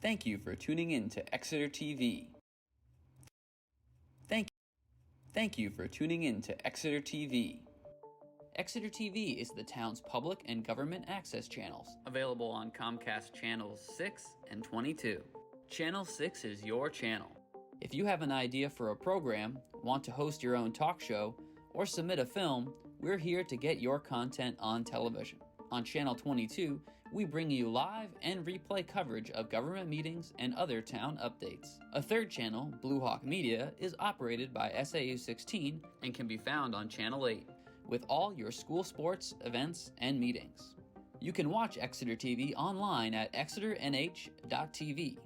Thank you for tuning in to Exeter TV. Thank you for tuning in to Exeter TV. Exeter TV is the town's public and government access channels, available on Comcast Channels 6 and 22. Channel 6 is your channel. If you have an idea for a program, want to host your own talk show, or submit a film, we're here to get your content on television. On Channel 22, we bring you live and replay coverage of government meetings and other town updates. A third channel, Blue Hawk Media, is operated by SAU 16 and can be found on Channel 8, with all your school sports, events, and meetings. You can watch Exeter TV online at exeternh.tv,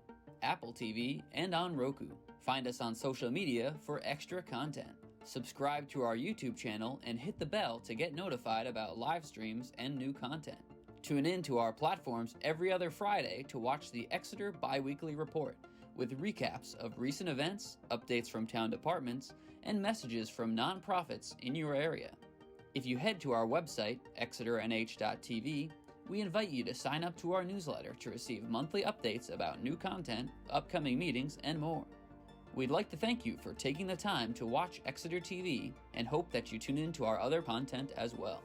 Apple TV, and on Roku. Find us on social media for extra content. Subscribe to our YouTube channel and hit the bell to get notified about live streams and new content. Tune in to our platforms every other Friday to watch the Exeter Biweekly Report, with recaps of recent events, updates from town departments, and messages from nonprofits in your area. If you head to our website, exeternh.tv, we invite you to sign up to our newsletter to receive monthly updates about new content, upcoming meetings, and more. We'd like to thank you for taking the time to watch Exeter TV and hope that you tune in to our other content as well.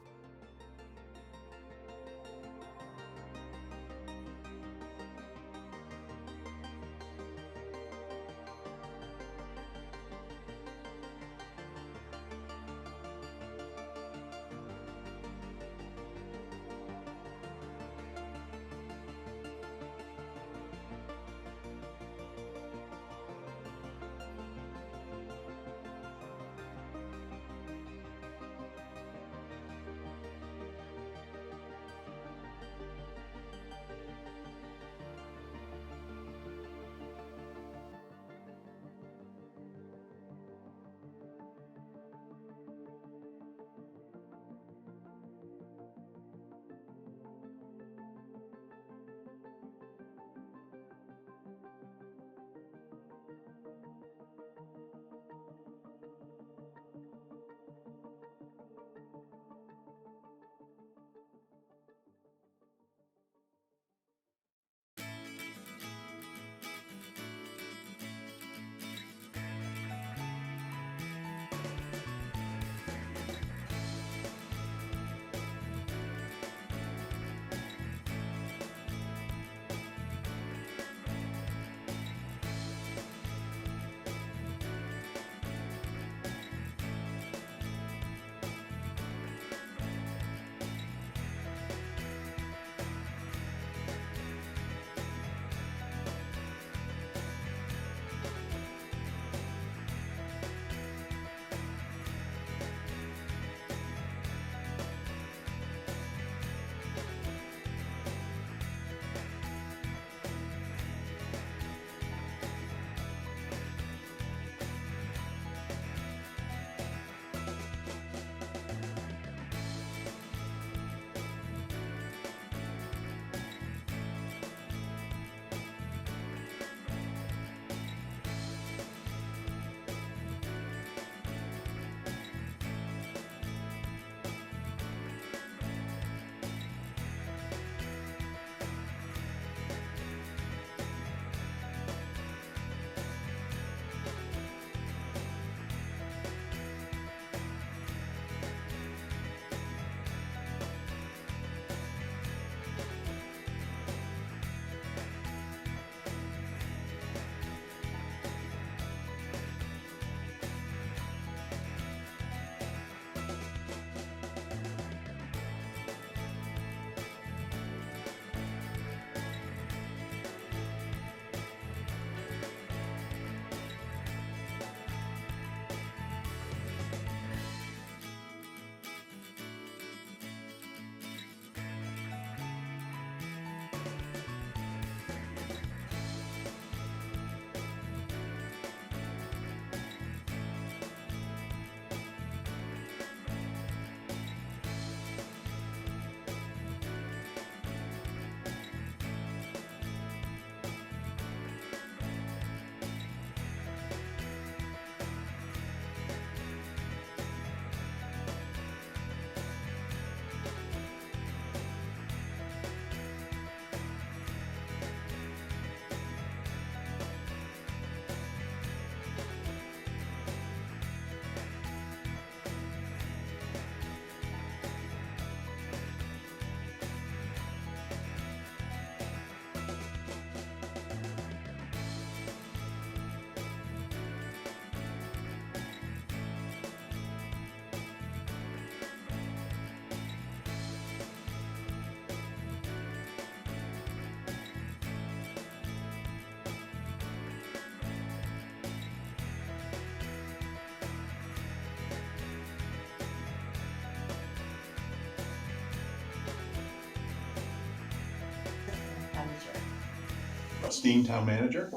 Steen, Town Manager.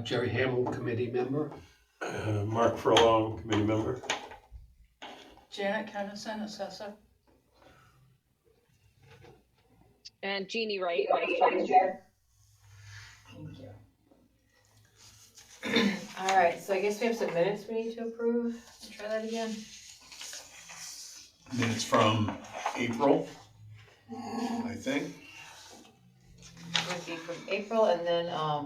Jerry Hamill, committee member. Mark Furlong, committee member. Janet Kennison, assessor. And Jeannie Wright, vice chair. Thank you. All right, so I guess we have some minutes we need to approve. Let's try that again. Minutes from April, I think. Would be from April, and then, I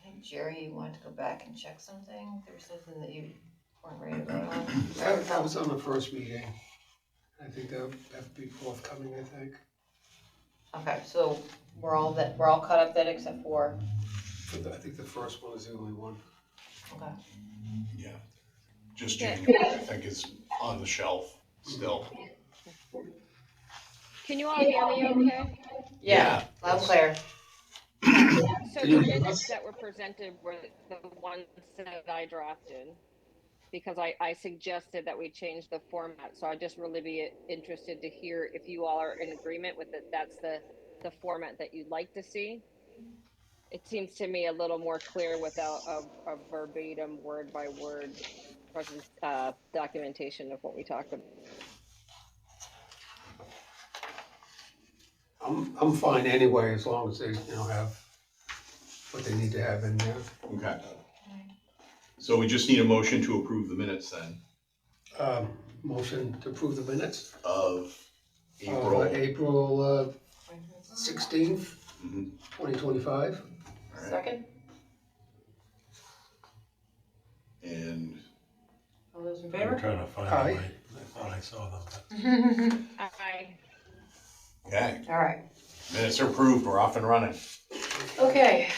think Jerry, you wanted to go back and check something? There was something that you weren't ready to vote on. That was on the first meeting. I think that would be forthcoming, I think. Okay, so we're all caught up then except for, I think the first one is the only one. okay. Yeah, just January, I think, is on the shelf still. Can you all hear me okay? Yeah, loud and clear. So the minutes that were presented were the ones that I drafted, because I suggested that we change the format. So I'd just really be interested to hear if you all are in agreement with it. That's the format that you'd like to see. It seems to me a little more clear without a verbatim, word by word documentation of what we talked about. I'm fine anyway, as long as they, have what they need to have in there. Okay. So we just need a motion to approve the minutes then Motion to approve the minutes of April. April 16th, Mhm. 2025. All right. Second, And all those in I'm favor? trying to find Aye. them. I thought I saw them. But okay, All right, minutes are approved. We're off and running. okay.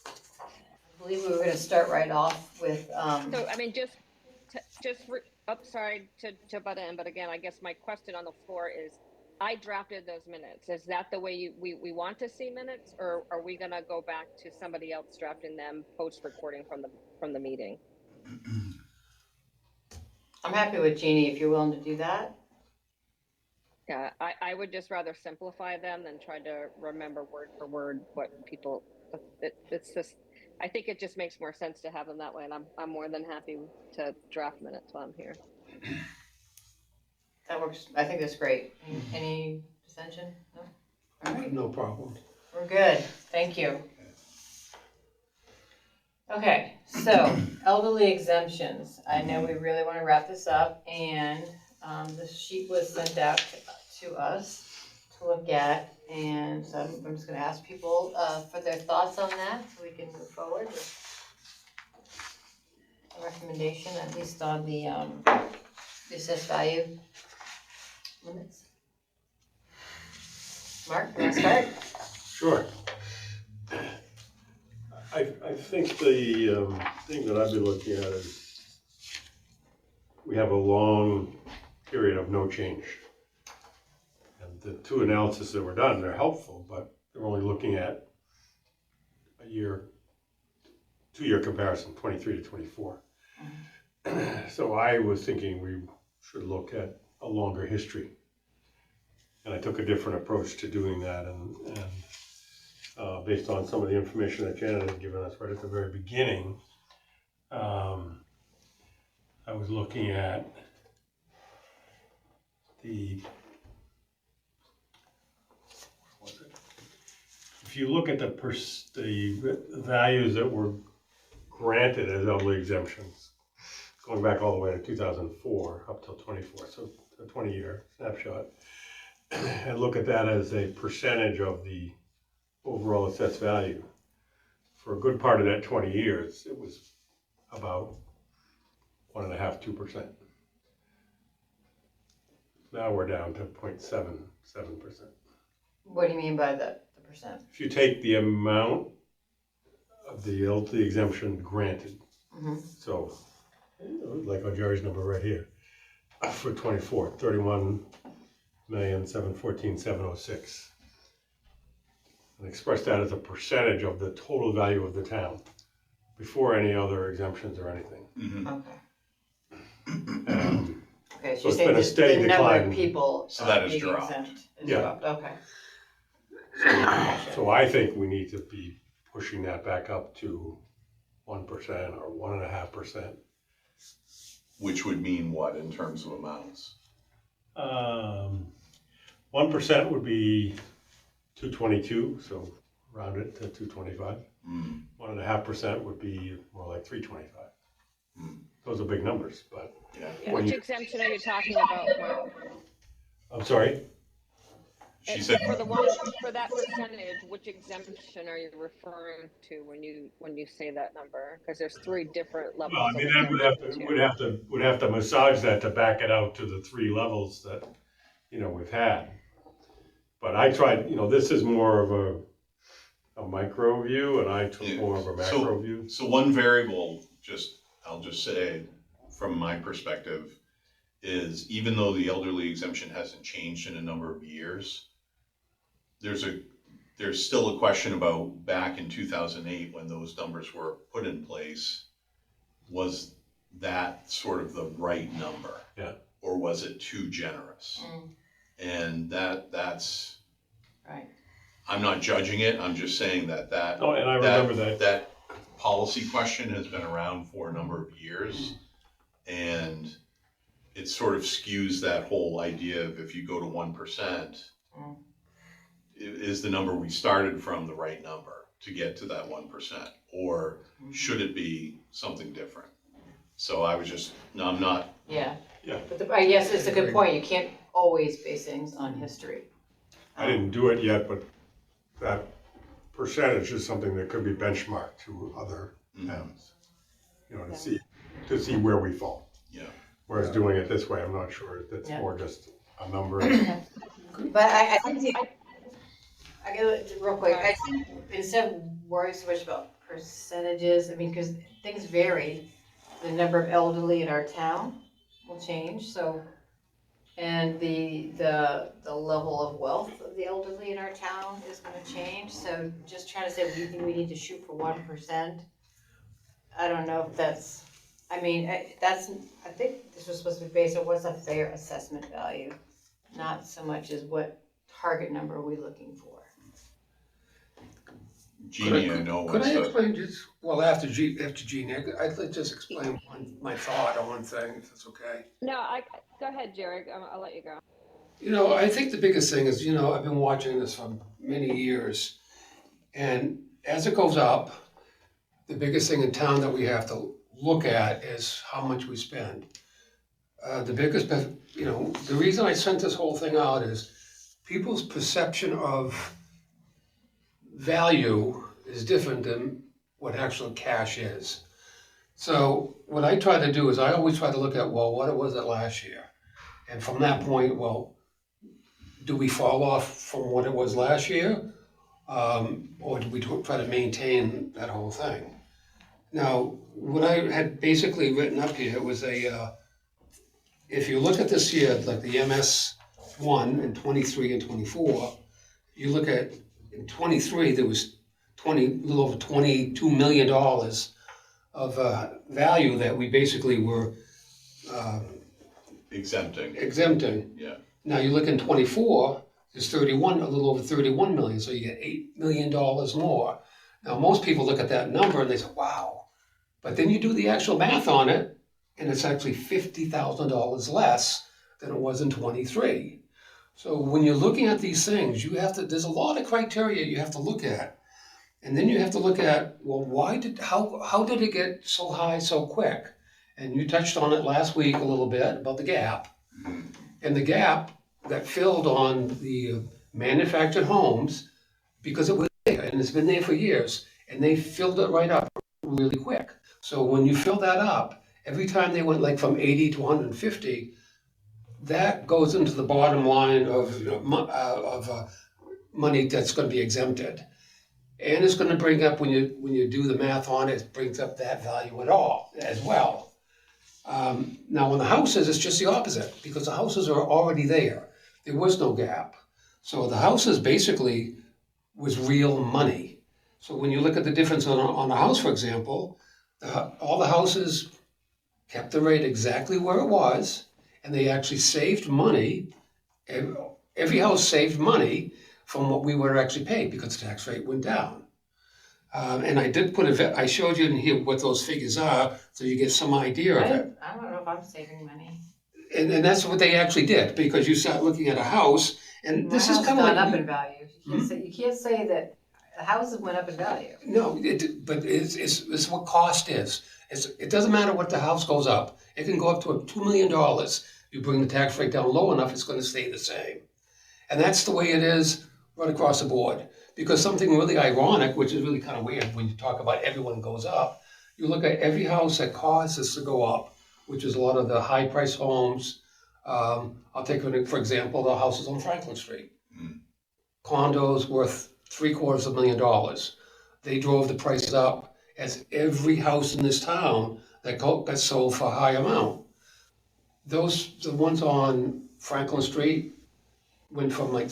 I believe we were gonna start right off with, So, I mean, sorry to butt in, but again, I guess my question on the floor is, I drafted those minutes. Is that the way we want to see minutes, or are we gonna go back to somebody else drafting them post-recording from the meeting? I'm happy with Jeannie if you're willing to do that. Yeah, I would just rather simplify them than try to remember word for word what people, it's just, I think it just makes more sense to have them that way, and I'm more than happy to draft minutes while I'm here. That works, I think that's great. Any dissension? No? All right, No problem. we're good, thank you. Okay, so elderly exemptions. I know we really wanna wrap this up, and, the sheet was sent out to us to look at, and so I'm just gonna ask people, for their thoughts on that, so we can move forward with a recommendation, at least on the assessed value limits. Mark, you wanna start? Sure. I think the thing that I've been looking at is we have a long period of no change. And the two analyses that were done, they're helpful, but they're only looking at a 2-year comparison, 23 to 24. So I was thinking we should look at a longer history. And I took a different approach to doing that, and based on some of the information that Janet had given us right at the very beginning, I was looking at if you look at the values that were granted as elderly exemptions, going back all the way to 2004 up till 24, so a 20-year snapshot, and look at that as a percentage of the overall assessed value. For a good part of that 20 years, it was about 1.5%, 2%. Now we're down to 0.77%. What do you mean by the percent? If you take the amount of the elderly exemption granted, so like on Jerry's number right here, for 24, 31,714,706. And express that as a percentage of the total value of the town before any other exemptions or anything. Okay, so So you're it's saying been a steady the number of decline. people So that has being dropped. exempt is Yeah. dropped, okay. So I think we need to be pushing that back up to 1% or 1.5%. Which would mean what in terms of amounts? 1% would be 222, so round it to 225. 1.5% would be more like 325. Those are big numbers, but Yeah. when Which you, exemption are you talking about, Mark? I'm sorry. She said, For the one, for that percentage, which exemption are you referring to when you say that number? Because there's 3 different Well, levels I mean, of that exemptions here. would have to massage that to back it out to the 3 levels that, we've had. But I tried, this is more of a micro view, and I took more of a macro view. so one variable, I'll just say, from my perspective, is even though the elderly exemption hasn't changed in a number of years, there's still a question about back in 2008 when those numbers were put in place, was that sort of the right number? Yeah. Or was it too generous? And that's, Right. I'm not judging it, I'm just saying that Oh, and I remember that policy question has been around for a number of years. And it sort of skews that whole idea of if you go to 1%, is the number we started from the right number to get to that 1%? Or should it be something different? So I was just, no, I'm not. Yeah. Yeah. But I guess it's a good point. You can't always base things on history. I didn't do it yet, but that percentage is something that could be benchmarked to other towns, to see where we fall. Yeah. Whereas doing it this way, I'm not sure. That's more just a number. But I think, I go real quick, I think instead of worrying so much about percentages, I mean, because things vary, the number of elderly in our town will change, so, and the level of wealth of the elderly in our town is gonna change, so just trying to say, we think we need to shoot for 1%, I don't know if that's, I mean, I think this was supposed to be based on what's a fair assessment value, not so much as what target number are we looking for. Jeannie, I know Could what's I the, explain just, well, after Jeannie, I'd like to just explain my thought on one thing, if that's okay. No, go ahead, Jared. I'll let you go. I think the biggest thing is, I've been watching this for many years, and as it goes up, the biggest thing in town that we have to look at is how much we spend. The reason I sent this whole thing out is people's perception of value is different than what actual cash is. So what I try to do is I always try to look at, well, what was it last year? And from that point, well, do we fall off from what it was last year? Or do we try to maintain that whole thing? Now, what I had basically written up here was if you look at this year, like the MS1 in 23 and 24, you look at in 23, there was a little over $22 million of value that we basically were exempting. Yeah. Now you look in 24, there's a little over 31 million, so you get $8 million more. Now most people look at that number and they say, wow. But then you do the actual math on it, and it's actually $50,000 less than it was in 23. So when you're looking at these things, there's a lot of criteria you have to look at. And then you have to look at, well, how did it get so high so quick? And you touched on it last week a little bit about the gap. And the gap got filled on the manufactured homes because it was there, and it's been there for years. And they filled it right up really quick. So when you fill that up, every time they went like from 80 to 150, that goes into the bottom line of money that's going to be exempted, and it's going to bring up when you do the math on it, it brings up that value at all as well. Now on the houses, it's just the opposite because the houses are already there. There was no gap, so the houses basically was real money. So when you look at the difference on a house, for example, all the houses kept the rate exactly where it was. And they actually saved money. Every house saved money from what we were actually paid because the tax rate went down. And I did put I showed you in here what those figures are, so you get some idea of it. I don't know if I'm saving money. And that's what they actually did, because you start looking at a house, and this is kind of gone like. up in value. You can't say that the houses went up in value. No, but it's what cost is. It doesn't matter what the house goes up. It can go up to $2 million. You bring the tax rate down low enough, it's going to stay the same. And that's the way it is right across the board. Because something really ironic, which is really kind of weird when you talk about everyone goes up, you look at every house that causes to go up, which is a lot of the high-priced homes. I'll take, for example, the houses on Franklin Street. Condos worth $750,000. They drove the prices up as every house in this town that got sold for a high amount. The ones on Franklin Street went from like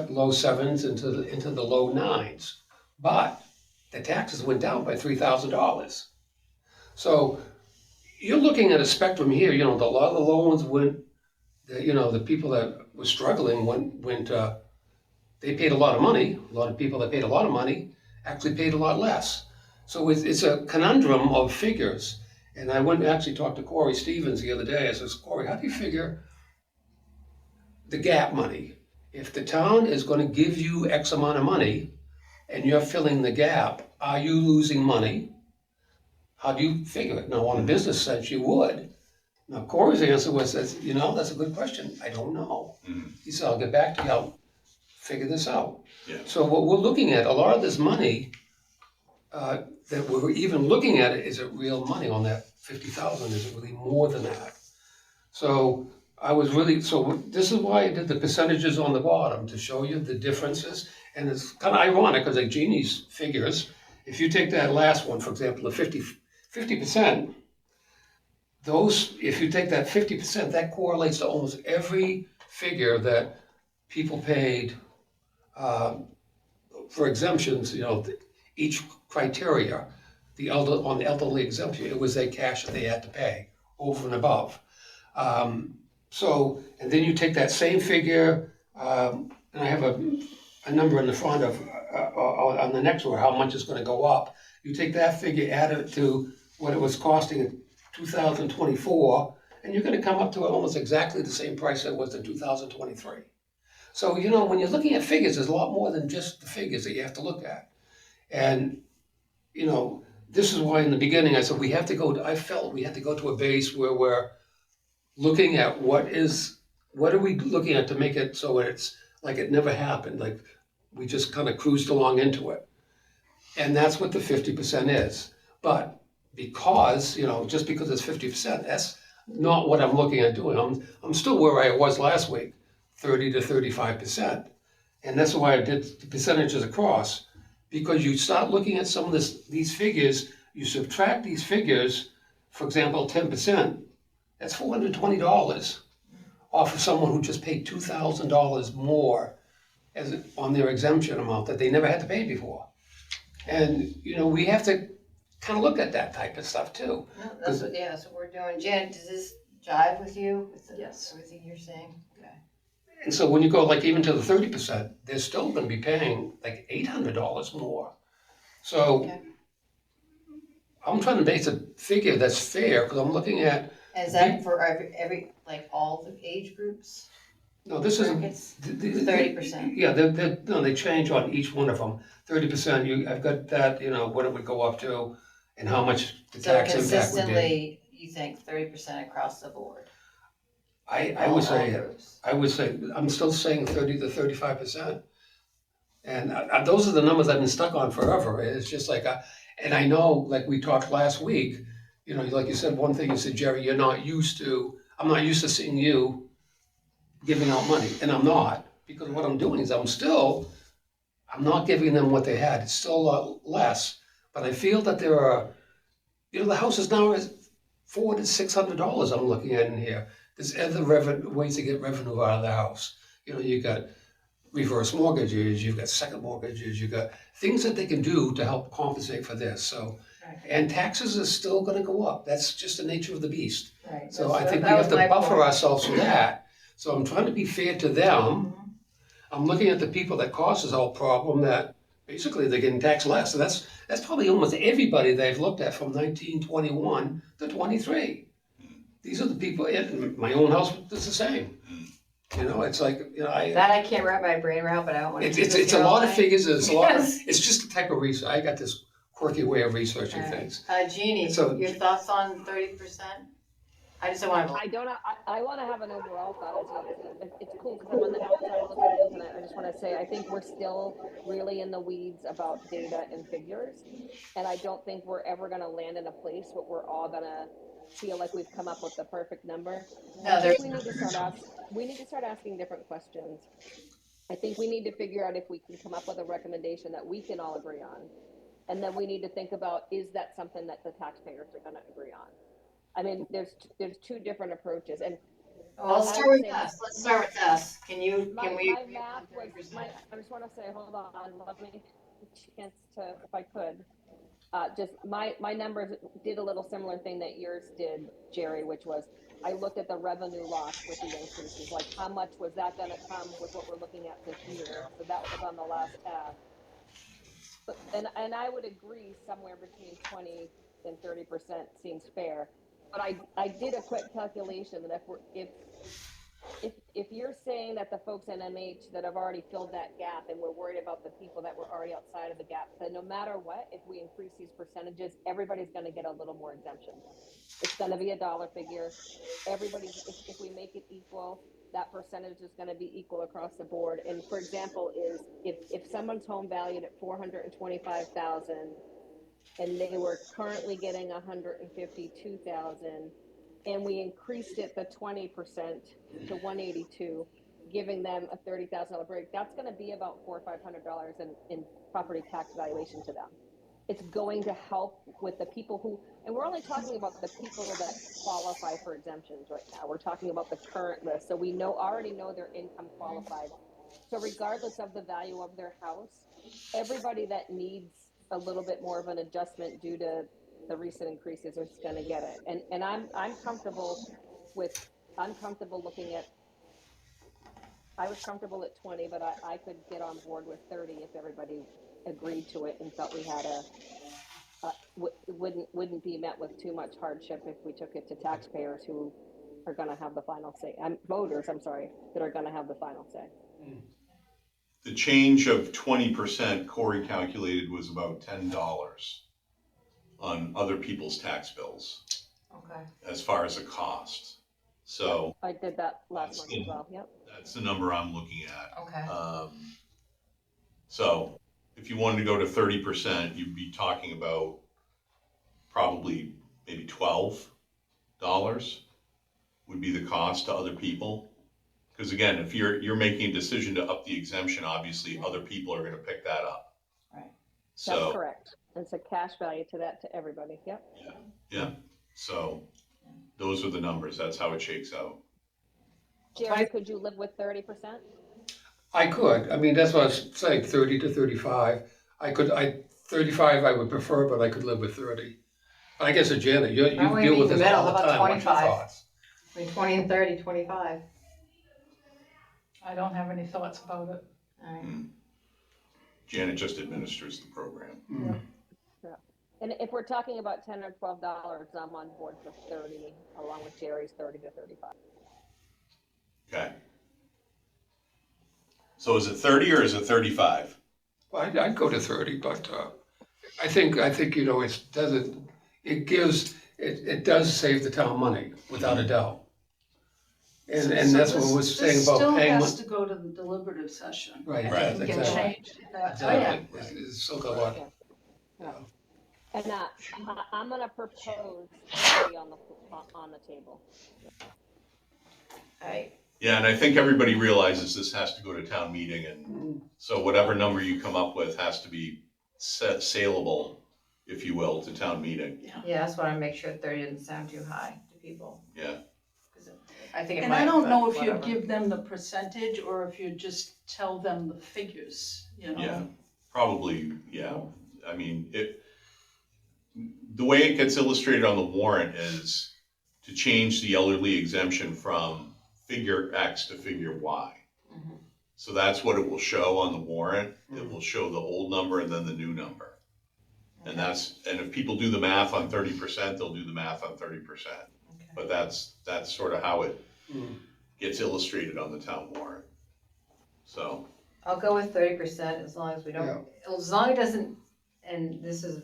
low sevens into the low nines, but the taxes went down by $3,000. So you're looking at a spectrum here. You know, a lot of the low ones went. The people that were struggling went. They paid a lot of money. A lot of people that paid a lot of money actually paid a lot less. So it's a conundrum of figures. And I went and actually talked to Corey Stevens the other day. I says, Corey, how do you figure the gap money? If the town is going to give you X amount of money and you're filling the gap, are you losing money? How do you figure it? Now, on a business sense, you would. Now, Corey's answer was, that's a good question. I don't know. He said, I'll get back to you. I'll figure this out. Yeah. So what we're looking at, a lot of this money that we're even looking at, is it real money on that 50,000? Is it really more than that? So this is why I did the percentages on the bottom, to show you the differences. And it's kind of ironic, because like Jeannie's figures, if you take that last one, for example, the 50%, if you take that 50%, that correlates to almost every figure that people paid for exemptions. Each criteria, on the elderly exemption, it was a cash that they had to pay over and above. And then you take that same figure, and I have a number in the front of on the next one, how much is going to go up. You take that figure, add it to what it was costing in 2024, and you're going to come up to almost exactly the same price that it was in 2023. So, when you're looking at figures, there's a lot more than just the figures that you have to look at. And, this is why in the beginning I said I felt we had to go to a base where we're looking at what are we looking at to make it so it's like it never happened, like we just kind of cruised along into it. And that's what the 50% is. But because, just because it's 50%, that's not what I'm looking at doing. I'm still where I was last week, 30 to 35%. And that's why I did the percentages across, because you start looking at some of these figures, you subtract these figures, for example, 10%, that's $420 off of someone who just paid $2,000 more on their exemption amount that they never had to pay before. And, we have to kind of look at that type of stuff too. No, that's what we're doing. Jan, does this jive with you? Yes. Everything you're saying? Okay. And so when you go even to the 30%, they're still going to be paying like $800 more. So Okay. I'm trying to base a figure that's fair, because I'm looking at. And is that for every all the age groups? No, this isn't. It's 30%. Yeah, they change on each one of them. 30%, I've got that, what it would go up to and how much the So tax impact would be. consistently, you think 30% across the board? I would say, I'm still saying 30 to 35%. And those are the numbers I've been stuck on forever. It's just like, and I know, like we talked last week, like you said, one thing you said, Jerry, I'm not used to seeing you giving out money. And I'm not, because what I'm doing is I'm not giving them what they had. It's still a lot less. But I feel that there are, the house is now $400 to $600 I'm looking at in here. There's other ways to get revenue out of the house. You got reverse mortgages, you've got second mortgages, you've got things that they can do to help compensate for this. So, Right. and taxes are still going to go up. That's just the nature of the beast. Right. So I think we have to buffer ourselves from that. So I'm trying to be fair to them. I'm looking at the people that caused this whole problem that Basically, they're getting taxed less. So that's probably almost everybody they've looked at from 1921 to 23. These are the people. My own house was the same. You know, it's like, you know, That I can't wrap my brain around, but I don't want to. it's a lot of figures. It's a lot. It's just the type of research. I got this quirky way of researching things. Jeannie, So- your thoughts on 30%? I just don't want to. I don't. I want to have an overall thought. It's cool because I'm on the outside looking in, and I just want to say I think we're still really in the weeds about data and figures, and I don't think we're ever going to land in a place where we're all going to feel like we've come up with the perfect number. No, I think we need to start asking different questions. I think we need to figure out if we can come up with a recommendation that we can all agree on, and then we need to think about, is that something that the taxpayers are going to agree on? I mean, there's two different approaches, and Well, let's start with us. Let's start with us. Can we? my math was I just want to say, hold on, let me chance to, if I could, just my numbers did a little similar thing that yours did, Jerry, which was I looked at the revenue loss with the increases, like how much was that going to come with what we're looking at this year? So that was on the last tab. But, and I would agree somewhere between 20 and 30% seems fair. But I did a quick calculation that if you're saying that the folks in MH that have already filled that gap and we're worried about the people that were already outside of the gap, then no matter what, if we increase these percentages, everybody's going to get a little more exemption. It's going to be a dollar figure. Everybody's, if we make it equal, that percentage is going to be equal across the board. And for example, is if someone's home valued at $425,000 and they were currently getting $152,000, and we increased it the 20% to 182, giving them a $30,000 break, that's going to be about $400 or $500 in property tax valuation to them. It's going to help with the people who, and we're only talking about the people that qualify for exemptions right now. We're talking about the current list, so we already know their income qualified. So regardless of the value of their house, everybody that needs a little bit more of an adjustment due to the recent increases is going to get it. And I'm comfortable looking at, I was comfortable at 20, but I could get on board with 30 if everybody agreed to it and felt we had wouldn't be met with too much hardship if we took it to taxpayers who are going to have the final say. Voters, I'm sorry, that are going to have the final say. The change of 20% Corey calculated was about $10 on other people's tax bills. Okay. As far as a cost. So I did that last month as well. Yep. that's the number I'm looking at. Okay. So if you wanted to go to 30%, you'd be talking about probably maybe $12 would be the cost to other people. Because again, if you're making a decision to up the exemption, obviously other people are going to pick that up. Right. So that's correct. It's a cash value to that to everybody. Yep. Yeah. So those are the numbers. That's how it shakes out. Jerry, could you live with 30%? I could. I mean, that's what I was saying, 30 to 35. 35 I would prefer, but I could live with 30. But I guess, Janet, you Why deal don't we with meet in this the all the middle? How about time. What's your 25? thoughts? Between 20 and 30, 25. I don't have any thoughts about it. All right. Janet just administers the program. Mm. Yeah. And if we're talking about $10 or $12, I'm on board for 30, along with Jerry's 30 to 35. Okay. So is it 30 or is it 35? Well, I'd go to 30, but I think you know it does save the town money without a doubt. And So that's what we're saying this about still paying. has to go to the deliberative session. Right, Right. We can exactly. change that. Exactly. It's still got a lot. Yeah. And I'm going to propose 30 on the table. All right. Yeah, and I think everybody realizes this has to go to town meeting, and so whatever number you come up with has to be saleable, if you will, to town meeting. Yeah, I just want to make sure 30 doesn't sound too high to people. Yeah. I think it And might, I don't know but if you whatever. give them the percentage or if you just tell them the figures, you know? Yeah, probably, yeah. I mean, the way it gets illustrated on the warrant is to change the elderly exemption from figure X to figure Y. Mhm. So that's what it will show on the warrant. It will show the old number and then the new number. And if people do the math on 30%, they'll do the math on 30%. Okay. But that's sort of how it Mm. gets illustrated on the town warrant. So, I'll go with 30% as long as we don't, as long as it doesn't, and this is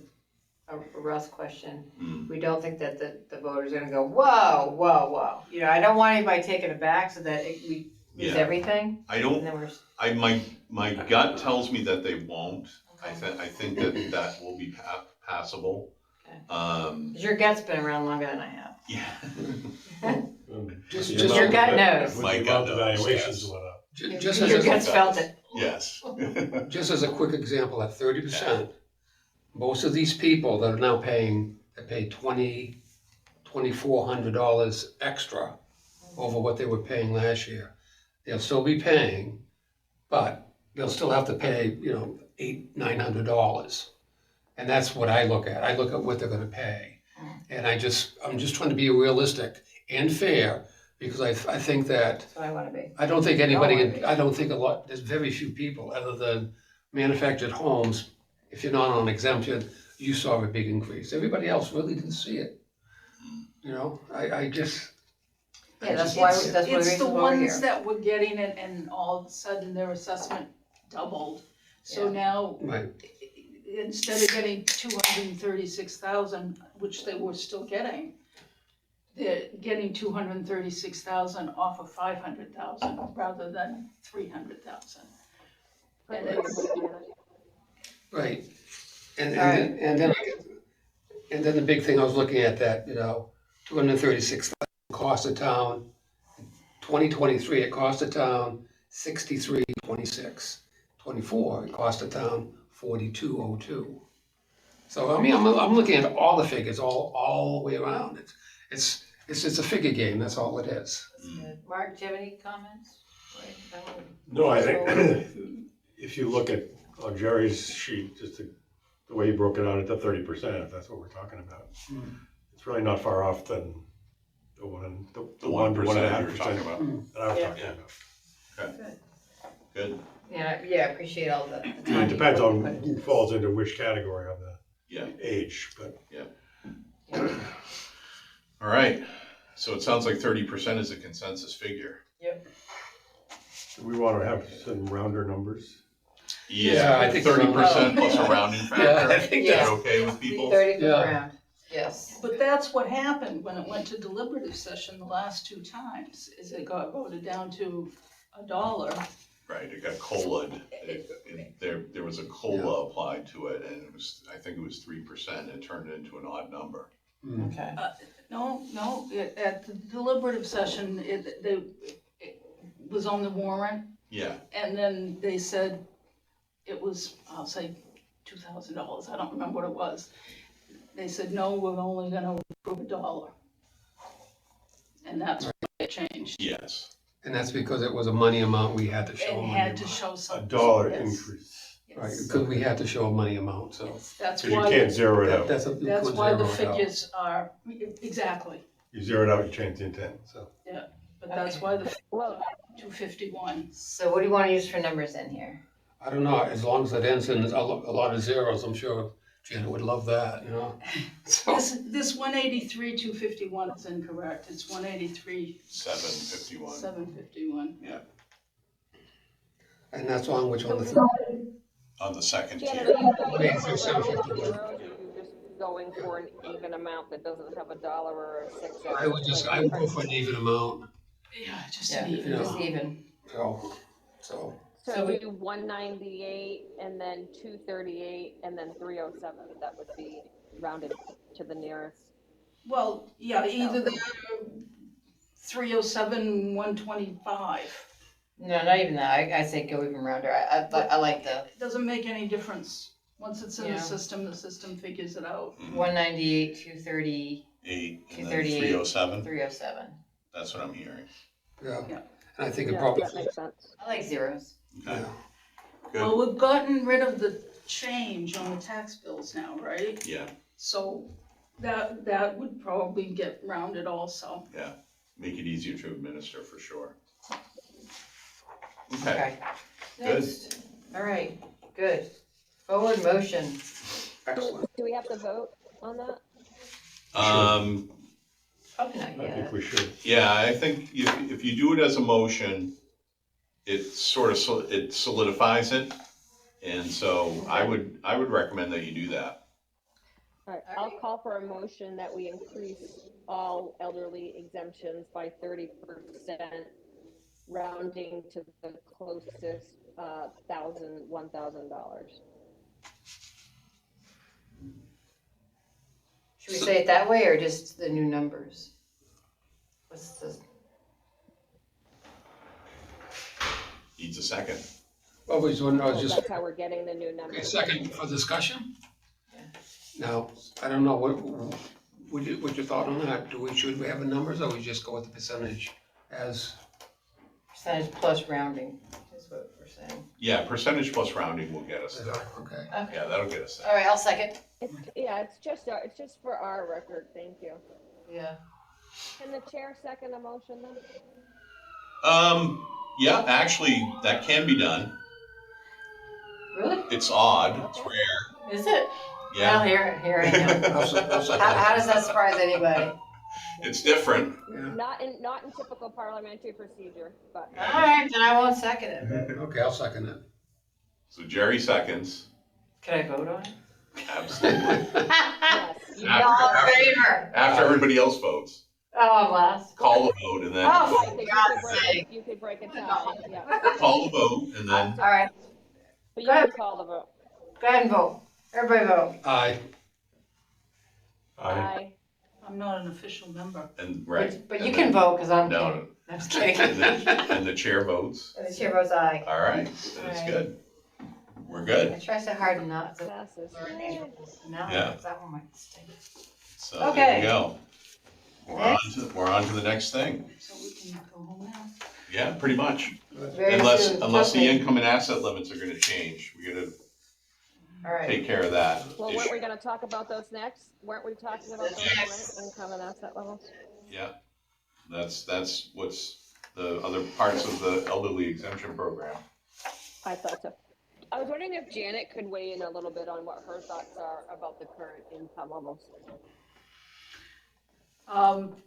a Russ question, we don't think that the voters are gonna go, whoa, whoa, whoa. You know, I don't want anybody taken aback so that we lose everything. I don't, And then we're, my gut tells me that they won't. okay. I think that will be passable. Okay. 'Cause Your gut's been around longer than I have. yeah. Just Your gut knows. My My gut gut knows, valuations yes. went up. Just Your as gut's felt it. Yes. just as a quick example, at 30%, most of these people that are now paying, that pay $2,400 extra over what they were paying last year, they'll still be paying, but they'll still have to pay, $800-900. And that's what I look at. I look at what they're gonna pay. And I'm just trying to be realistic and fair, because I think that, That's what I wanna be. I don't think anybody, No, I mean- I don't think there's very few people other than manufactured homes. If you're not on exemption, you saw a big increase. Everybody else really didn't see it. I just. Yeah, that's why It's the the reason why we're ones here. that were getting it and all of a sudden their assessment doubled. So Yeah. now, Right, instead of getting 236,000, which they were still getting, they're getting 236,000 off of 500,000 rather than 300,000. And it's, right. And Right. then the big thing I was looking at that, 236,000 cost the town, 2023, it cost the town 6326. 24, it cost the town 4202. So I mean, I'm looking at all the figures all the way around. It's just a figure game. That's all it is. That's good. Mark, do you have any comments? No, I think if you look at on Jerry's sheet, just the way he broke it out at the 30%, if that's what we're talking about, it's really not far off than the 1% you're talking about. that I was Yeah. talking about. Okay. Good. Yeah, I appreciate all the time. It depends you on put into who this. falls into which category on the Yeah. age, but All right. So it sounds like 30% is a consensus figure. do we want to have some rounder numbers? Yeah, I think 30% plus a rounding factor. Yeah, I think Is that that's- okay with people? 30th Yeah. round, yes. but that's what happened when it went to deliberative session the last two times, is it got voted down to $1. Right, it got COLA'd. There was a COLA applied to it, and I think it was 3%. It turned into an odd number. Okay. No, at the deliberative session, it was on the warrant, Yeah, and then they said it was, I'll say $2,000, I don't remember what it was. They said, no, we're only gonna approve $1. And that's why it changed. yes. And that's because it was a money amount we had to show. And money had to amount. show A some. dollar yes, increase, Right, yes, because we had to show a money amount, so. yes. That's because you why, can't zero it out. That's why the zero it out. figures are, exactly, You zero it out, you change the intent, so. but that's Okay. why the Well, 251. So what do you wanna use for numbers in here? I don't know, as long as it ends in a lot of zeros, I'm sure Janet would love that, So, This 183, 251 is incorrect, it's 183, 751. 751. and that's on which one? On the second Janet, tier. are you going Okay, for so round 751. zeros, or are you just going for an even amount that doesn't have $1 or a 6? I would go for an even amount, Yeah, just Yeah, an even. Yeah. just amount. even. so. So So we- do 198 and then 238 and then 307. That would be rounded to the nearest. Well, yeah, either the 307, 125. No, not even that, I say go even rounder, I like the It doesn't make any difference. Once it's in Yeah. the system figures it out. 198, 230, 8, and then 238. 307. 307. That's what I'm hearing. Yeah, Yeah. and I think it Yeah, probably, that makes sense. I like zeros. Okay, yeah, good. Well, we've gotten rid of the change on the tax bills now, right? Yeah, So that would probably get rounded also. make it easier to administer for sure. Okay, Okay, Next. All right, good. Forward motion. Excellent. Do we have to vote on that? Probably not I yet. think we should. Yeah, I think if you do it as a motion, it sort of, it solidifies it. And so I would recommend that you do that. All right, I'll call for a motion that we increase all elderly exemptions by 30%, rounding to the closest $1,000. Should we say it that way or just the new numbers? What's the, Needs a second. Well, I was just, That's how we're getting the new okay, numbers. second for discussion? Yeah. Now, I don't know, what's your thought on that? Should we have the numbers or we just go with the percentage as? percentage plus rounding is what we're saying. Yeah, percentage plus rounding will get us there. Okay. Okay. Yeah, that'll get us there. All right, I'll second. Yeah, it's just for our record, thank you. Yeah. Can the chair second a motion then? Yeah, actually, that can be done. Really? It's odd, it's rare. Is it? Yeah, Well, here I am. I'll second. How does that surprise anybody? it's different. Yeah. Not in typical parliamentary procedure, but. All right, then I won't second it. Okay, I'll second it. So Jerry seconds. Can I vote on it? Absolutely. Yes, you After- All in favor? After everybody else votes, Oh, last. call the vote and then, Oh, I think God's sake. you could break a tie, yeah. call the vote and then, All right, But you Go ahead. can call the vote. go ahead and vote. Everybody vote. Aye. Aye. I'm not an official member. and, right. But and you then- can vote, because I'm No, kidding. I'm just and kidding. the chair votes. The chair votes aye. All right, then it's Right. good. We're I good. try so hard not to Passes. learn these rules. Now, Yeah. that one might stink. So there Okay. you go. We're on to the next thing. So we can go home now. Yeah, pretty much. Very Unless soon. the Trust me. income and asset limits are gonna change. We gotta All right. take care of that Well, weren't we issue. gonna talk about those next? Weren't we talking about those Yes. next, income and asset levels? Yeah. That's what's the other parts of the elderly exemption program. I thought so. I was wondering if Janet could weigh in a little bit on what her thoughts are about the current income levels.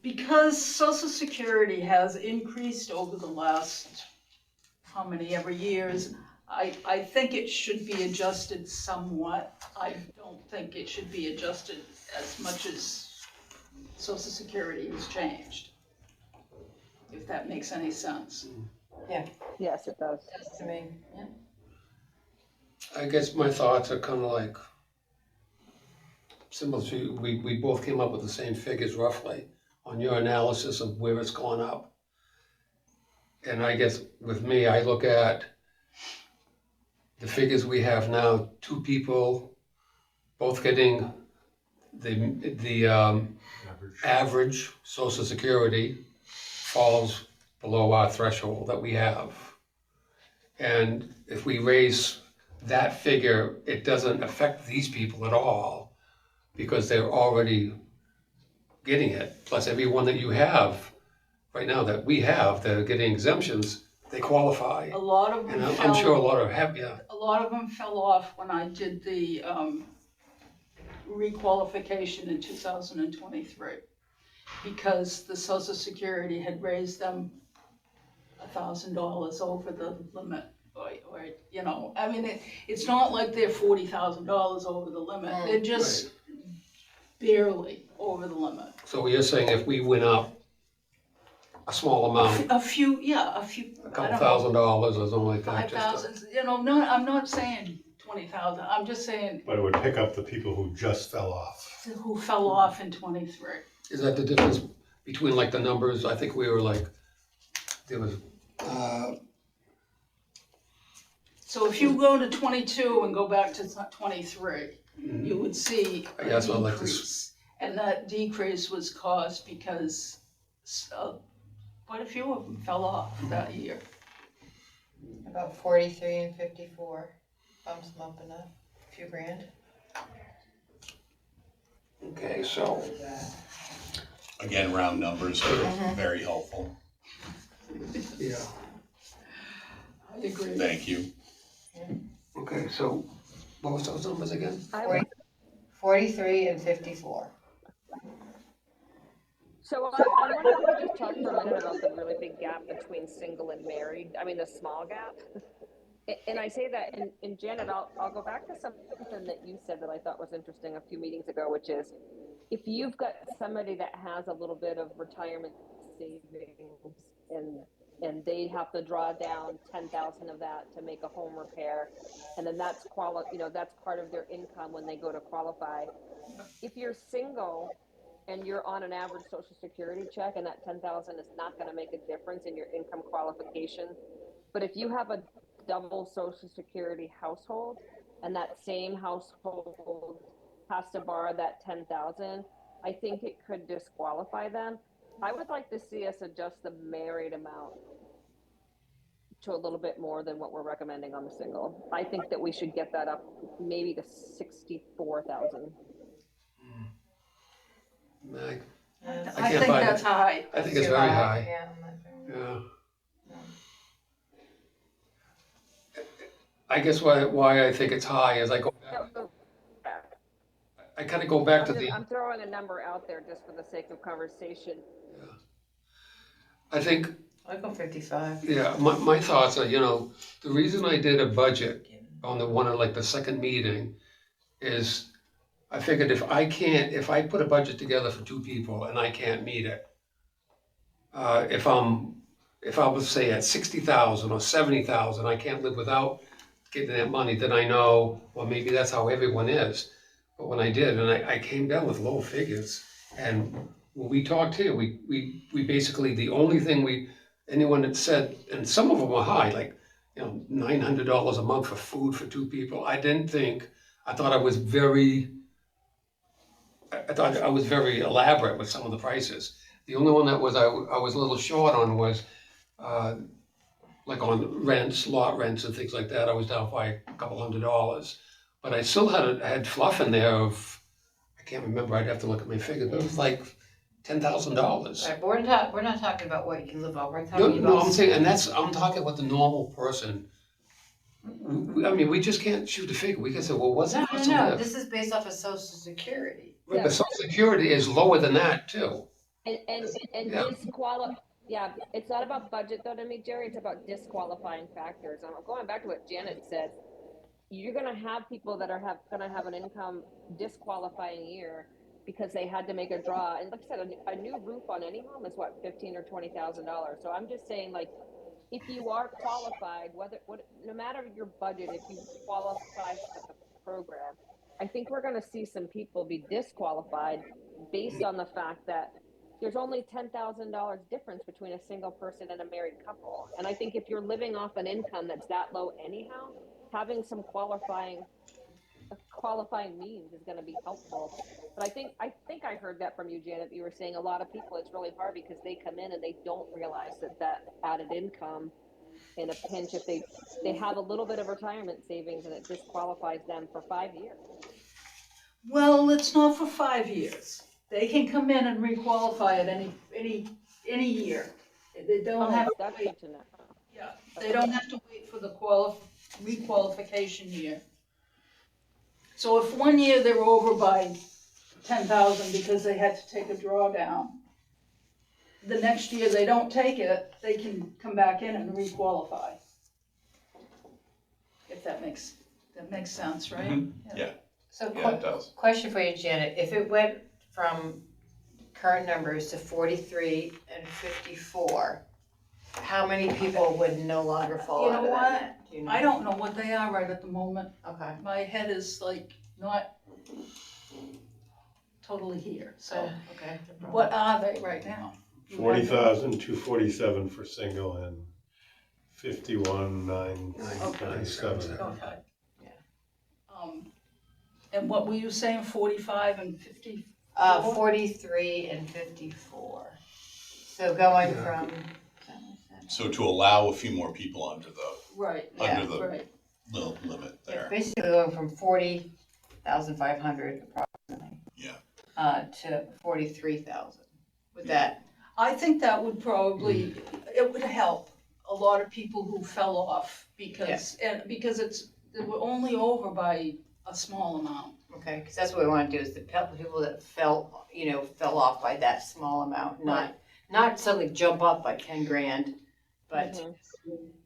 Because Social Security has increased over the last, how many ever years, I think it should be adjusted somewhat. I don't think it should be adjusted as much as Social Security has changed, if that makes any sense. Yes, it does. That's to me. Yeah. I guess my thoughts are kind of like similar to, we both came up with the same figures roughly on your analysis of where it's gone up. And I guess with me, I look at the figures we have now, two people both getting the average Social Security falls below our threshold that we have. And if we raise that figure, it doesn't affect these people at all because they're already getting it. Plus everyone that you have right now that we have that are getting exemptions, they qualify. A lot of And them I'm sure a fell, lot of have, yeah. a lot of them fell off when I did the requalification in 2023. Because the Social Security had raised them $1,000 over the limit. Or, you know, I mean, it's not like they're $40,000 over the limit. They're just barely over the limit. So you're saying if we went up a small amount, A few, a I couple don't know, $1,000 or something like that, just 5,000, you know, no, I'm not saying 20,000, I'm just saying But it would pick up the people who just fell off. who fell off in 23. is that the difference between like the numbers? I think we were like, there was, So if you go to 22 and go back to 23, you would see a Yeah, so I like this. decrease. And that decrease was caused because quite a few of them fell off that year. About 43 and 54. Bumps them up enough. A few grand. okay, so, Again, round numbers are very helpful. yeah. I agree. Thank you. Okay, so what was those numbers again? I would 43 and 54. So I wonder if we could just talk for a minute about the really big gap between single and married. I mean, the small gap. And I say that, and Janet, I'll go back to something that you said that I thought was interesting a few meetings ago, which is if you've got somebody that has a little bit of retirement savings and they have to draw down 10,000 of that to make a home repair, and then that's that's part of their income when they go to qualify. If you're single and you're on an average social security check and that 10,000 is not going to make a difference in your income qualification, but if you have a double social security household and that same household has to borrow that 10,000, I think it could disqualify them. I would like to see us adjust the married amount to a little bit more than what we're recommending on the single. I think that we should get that up maybe to 64,000. Meg? I can't think buy that's it. high. I think it's very high. Yeah, I'm not sure. Yeah. I guess why I think it's high is I kind of go back to I'm throwing a number out there just for the sake of conversation. I think, I'll go 55. yeah, my thoughts are, the reason I did a budget on the second meeting is I figured if I put a budget together for two people and I can't meet it, if I was say at 60,000 or 70,000, I can't live without getting that money, then I know, well, maybe that's how everyone is. But when I did, and I came down with low figures, and when we talked here, we basically, the only thing anyone that said, and some of them were high, like, $900 a month for food for two people. I thought I was very elaborate with some of the prices. The only one that was I was a little short on was like on rents, lot rents and things like that. I was down by a couple $100, but I still had fluff in there of, I can't remember. I'd have to look at my figures, but it was like $10,000. Right, but we're not talking about what you can live on. We're talking about. No, I'm saying, and I'm talking about the normal person. We just can't shoot a figure. We can say, well, what's it cost to No. live? This is based off of Social Security. Right, but Social Security is lower than that too. And Yeah. Yeah, it's not about budget though to me, Jerry. It's about disqualifying factors. And I'm going back to what Janet said. You're going to have people that are going to have an income disqualifying year because they had to make a draw. And like I said, a new roof on any home is what, $15,000 or $20,000. So I'm just saying, like, if you are qualified, no matter your budget, if you qualify for the program, I think we're going to see some people be disqualified based on the fact that there's only $10,000 difference between a single person and a married couple. And I think if you're living off an income that's that low anyhow, having some qualifying means is going to be helpful. But I think I heard that from you, Janet. You were saying a lot of people, it's really hard because they come in and they don't realize that added income in a pinch, if they have a little bit of retirement savings and it disqualifies them for 5 years. Well, it's not for 5 years. They can come in and requalify at any year. They don't have to That's wait. good to know. Yeah, they don't have to wait for the requalification year. So if 1 year they were over by 10,000 because they had to take a drawdown, the next year they don't take it, they can come back in and requalify. If that makes sense, right? Mm-hmm. Yeah. So Yeah, it does. question for you, Janet. If it went from current numbers to 43 and 54, how many people would no longer fall You know under what? that? Do you know? I don't know what they are right at the moment. Okay. My head is like not totally here, so. Okay. no problem. What are they right now? 40,247 for single and 51,997. Okay. Yeah. And what were you saying, 45 and 50? 43 and 54. So going from. So to allow a few more people under the Right, under the right. little limit there. Basically going from 40,500 approximately. Yeah. To 43,000. With that. I think that would probably, it would help a lot of people who fell off because, they were only over by a small amount. Okay, because that's what we want to do, is the people that fell off by that small amount, not suddenly jump up by 10 grand, but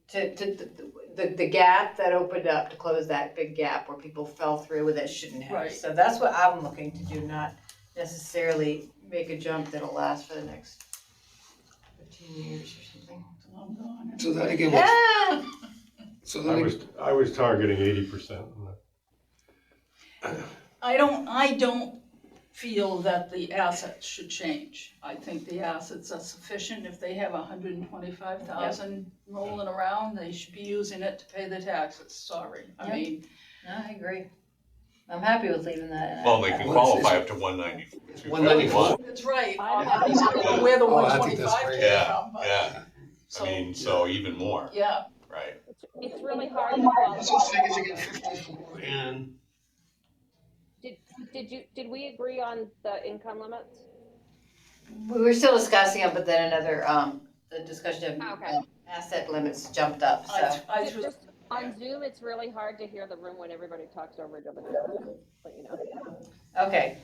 the gap that opened up to close that big gap where people fell through that shouldn't have. Right. So that's what I'm looking to do, not necessarily make a jump that'll last for the next 15 years or something. I'm gone. So that again, Yeah. so then, I was targeting 80%. I don't feel that the assets should change. I think the assets are sufficient. If they have 125,000 rolling around, they should be using it to pay the taxes, sorry. I Yep. mean, No, I agree. I'm happy with leaving that. Well, they can qualify up to 194. 194. that's right. I'm I don't know where the Oh, I think that's 125 great. came Yeah, from, but. yeah. I mean, so even more, Yeah, right? It's really hard to follow. so figures again, 54, and Did we agree on the income limits? We were still discussing it, but then another, the discussion of Okay. asset limits jumped up, so. I just, Just on Zoom, it's really hard to hear the room when everybody talks over each other. Let you know. Okay.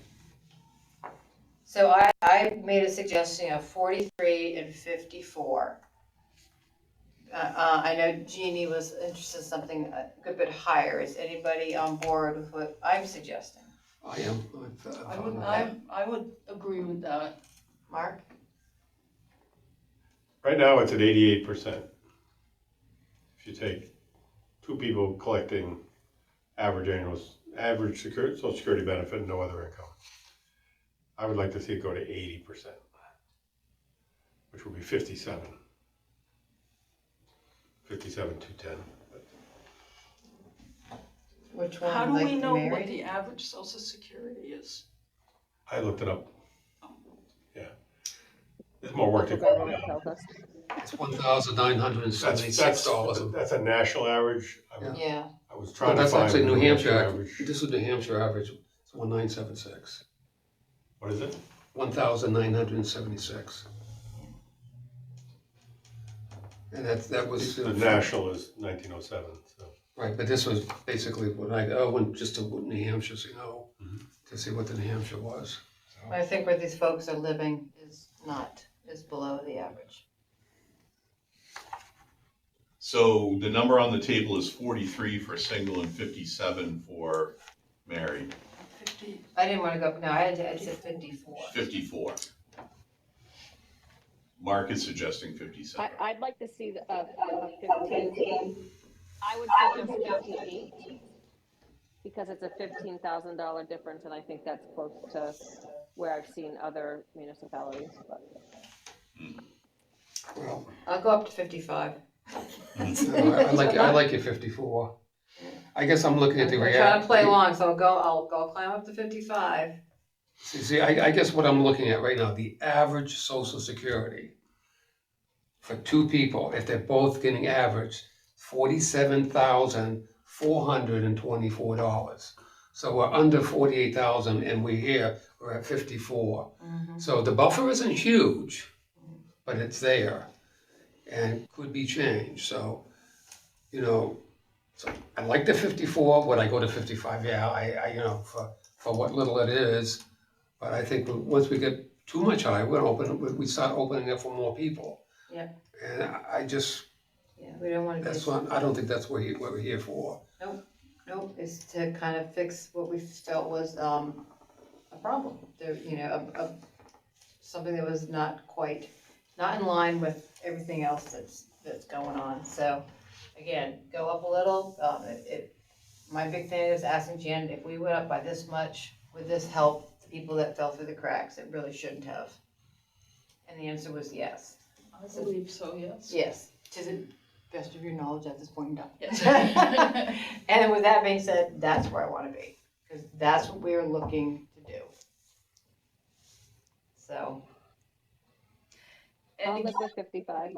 So I made a suggestion of 43 and 54. I know Jeannie was interested in something a good bit higher. Is anybody on board with what I'm suggesting? I am. I would agree with that. Mark? Right now, it's at 88%. If you take two people collecting average Social Security benefit and no other income, I would like to see it go to 80%, which would be 57. 57,210. Which one? How do like we know what married? the average social security is? I looked it up. Yeah. There's more work to The government go. tells us. It's $1,976. That's a national average. Yeah. I was No, trying to that's find actually the New Hampshire. average. This is New Hampshire average. It's 1976. What is it? 1,976. And that was The national is 1907, so. right. But this was basically what I went just to New Hampshire, to see what the New Hampshire was. So, I think where these folks are living is below the average. So the number on the table is 43 for single and 57 for married. 50, I didn't want to go, no, I said 54. 54. Mark is suggesting 57. I'd like to see a 15. I would suggest 58 because it's a $15,000 difference, and I think that's close to where I've seen other municipalities. But well, I'll go up to 55. no, I like your 54. I guess I'm looking at the I'm trying to play along, so I'll climb up to 55. See, I guess what I'm looking at right now, the average Social Security for two people, if they're both getting average, $47,424. So we're under 48,000, and we're at 54. So the buffer isn't huge, but it's there, and could be changed. So, so I like the 54. Would I go to 55? Yeah, I for what little it is. But I think once we get too much high, we start opening it for more people. Yeah. And I just, Yeah, we don't want to I don't think that's what we're here for. Nope, it's to kind of fix what we felt was a problem. There, something that was not in line with everything else that's going on. So, again, go up a little. My big thing is asking Janet, if we went up by this much, would this help the people that fell through the cracks? It really shouldn't have. And the answer was yes. I believe so, yes. Yes, to the best of your knowledge at this point in time. Yes. And with that being said, that's where I want to be, because that's what we're looking to do. So, I'll live with 55.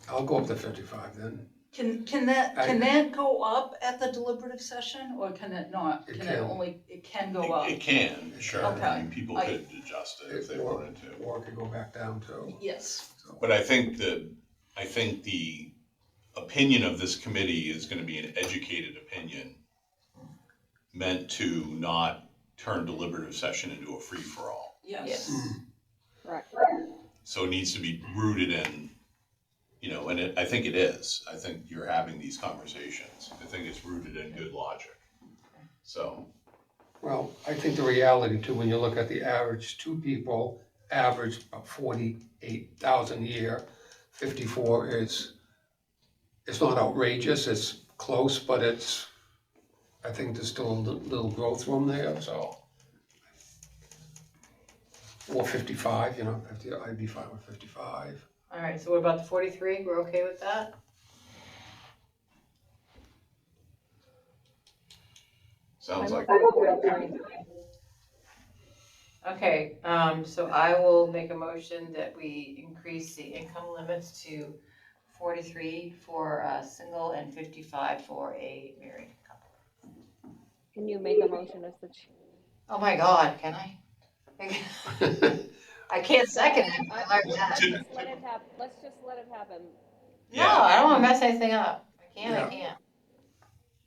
I'll go up to 55 then. Can that go up at the deliberative session, or can it not? It Can can. it can go up? It can, sure. Okay. I mean, people could adjust it if they wanted to. Or it could go back down too. Yes, But I think the opinion of this committee is gonna be an educated opinion meant to not turn deliberative session into a free-for-all. Yes. Right. So it needs to be rooted in, and I think it is. I think you're having these conversations. I think it's rooted in good logic. So, Well, I think the reality too, when you look at the average, two people average about 48,000 a year. 54 is, it's not outrageous, it's close, but I think there's still a little growth room there, so. Or 55, 50, I'd be fine with 55. All right, so what about the 43? We're okay with that? sounds I'm like, okay with 43. Okay, so I will make a motion that we increase the income limits to 43 for a single and 55 for a married couple. Can you make a motion as the chair? Oh my God, can I? I can't second it. I learned that. Let's just let it happen. Let's just let it happen. No, I don't wanna mess anything up. I Yeah. can't.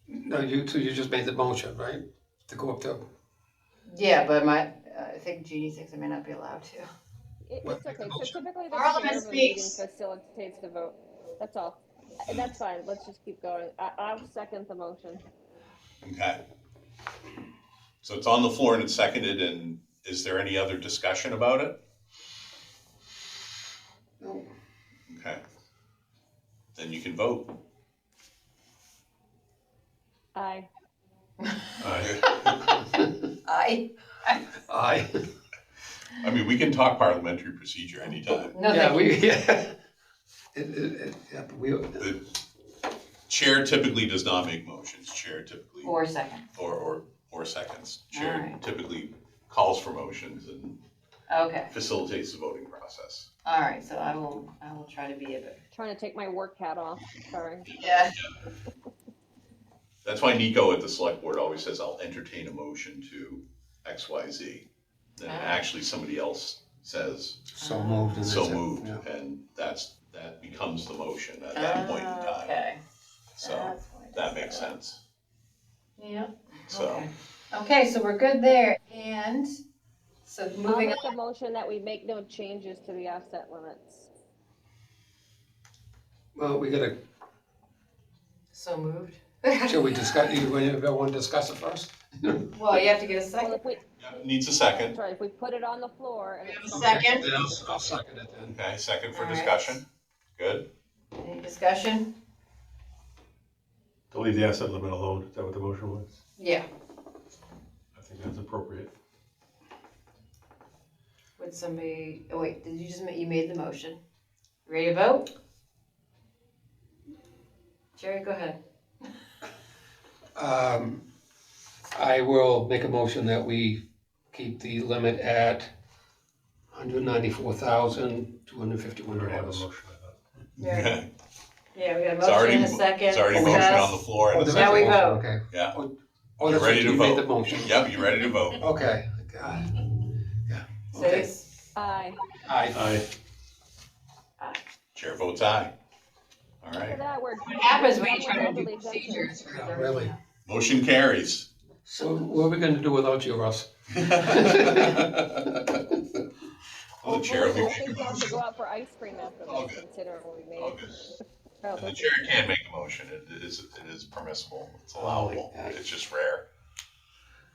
No, you just made the motion, right? To go up to, Yeah, but I think Jeannie thinks I may not be allowed to. What? It's okay. So typically the Parliament chair of a meeting speaks. facilitates the vote. That's all. That's fine. Let's just keep going. I'll second the motion. okay. So it's on the floor and it's seconded, and is there any other discussion about it? no, Okay. Then you can vote. Aye. Aye. aye. I mean, we can talk parliamentary procedure anytime. No, Yeah, thank you. yeah. Yeah, but The chair typically does not make motions. Chair typically, Or second. or seconds. Chair Alright. typically calls for motions and Okay, facilitates the voting process. all right, so I will try to be a bit. Trying to take my work hat off. Sorry. Yeah. That's why Nico at the select board always says, I'll entertain a motion to X, Y, Z. Then actually somebody else says, so moved. and so that's it, moved, yeah. and that becomes the motion at that point in time. Okay. So That's why that that's makes that. sense. Yeah. So, Okay. Okay, so we're good there, and so I'll moving make on. a motion that we make no changes to the asset limits. Well, we gotta, So moved. shall we discuss, you want to discuss it first? Well, you have to get a Well, second. if we, yeah, needs a second. that's right, if we put it on the floor and it's Second. Then I'll second it then. Okay, second for All right. discussion. Good. Any discussion? To leave the asset limit alone, is that what the motion was? Yeah. I think that's appropriate. Would somebody, oh wait, did you you made the motion. Ready to vote? Jerry, go ahead. I will make a motion that we keep the limit at $194,251. We already have a motion, I thought. Yeah. Okay. Yeah, we got a It's already, motion and a second. it's already Oh, motion Discuss. on the floor and a there's Now second. we motion, vote. Okay. Yeah. Oh, You're that's ready right, to you made vote. the motion. Yep, you ready to vote? Okay, got it. Yeah, So okay. it's, aye. Aye. Aye. Chair votes aye. All Look right. at that, we're. what happens when you we're try to done do with the exemptions. procedures? Yeah, really. Motion carries. So what are we gonna do without you, Russ? Well, the chair will I be, think we'll have to go out for ice cream after All this, good. considering what we all made. good. Oh, And the chair can make a motion. It is permissible. It's allowable. Oh my God. It's just rare.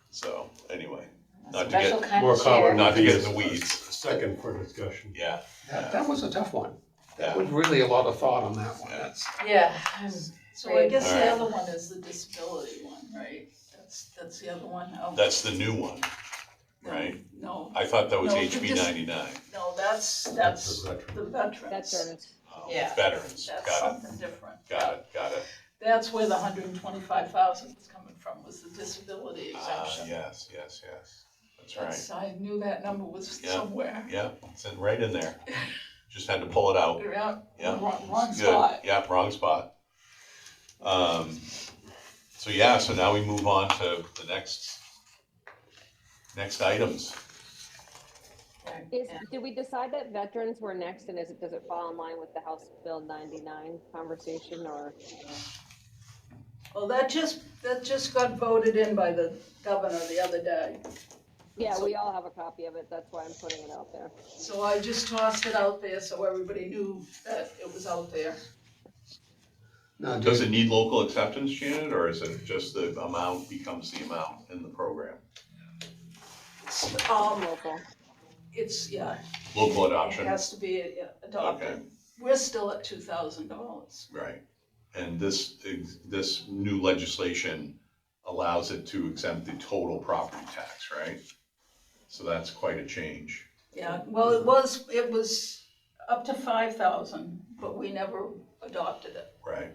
So, anyway, A not to Special get, kind More of chair. common. not to get in the weeds. Second for discussion. Yeah. That was a tough one. That Yeah. was really a lot of thought on that one. Yeah. That's, Yeah. So I guess All the right. other one is the disability one, right? That's the other one. Oh, That's the new one, right? No, I thought that was No, HB just- 99. no, that's The veteran. the veterans. Veterans. Oh, Yeah. Veterans. That's Got something different. it. Got it. Got it. That's where the 125,000 is coming from, was the disability exemption. Yes. That's right. I knew that number was Yeah. somewhere. Yeah, it's right in there. Just had to pull it out. Yeah, Yeah. wrong Good. spot. Yeah, wrong spot. So now we move on to the next items. Did we decide that veterans were next, and does it fall in line with the House Bill 99 conversation, or? Well, that just got voted in by the governor the other day. Yeah, we all have a copy of it, that's why I'm putting it out there. So I just tossed it out there so everybody knew that it was out there. Now, Does it need local acceptance, Janet, or is it just the amount becomes the amount in the program? Local. It's, yeah. Local It adoption, has to be adopted. Okay. We're still at $2,000. right? And this new legislation allows it to exempt the total property tax, right? So that's quite a change. Yeah, well, it was up to 5,000, but we never adopted it. Right,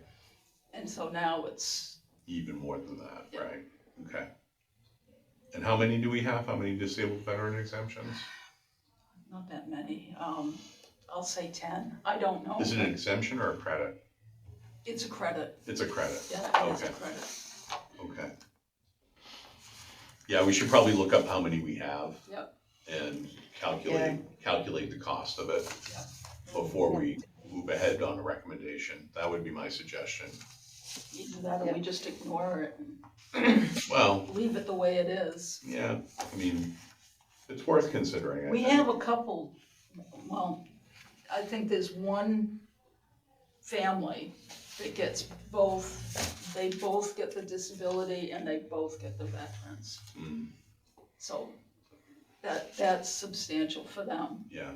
And so now it's, even more than that, Yeah. right? Okay. And how many do we have? How many disabled veteran exemptions? not that many. I'll say 10. I don't know. Is it an exemption or a credit? It's a credit. It's a credit. Yeah, it's a Okay. credit. Okay. Yeah, we should probably look up how many we have. Yep. And calculate the cost of it Yeah. before we move ahead on a recommendation. That would be my suggestion. Either that or we just ignore it and Well, leave it the way it is. yeah, I mean, it's worth considering. I We think. have a couple, well, I think there's one family that gets both, they both get the disability and they both get the veterans. Mm, So that's substantial for them. yeah,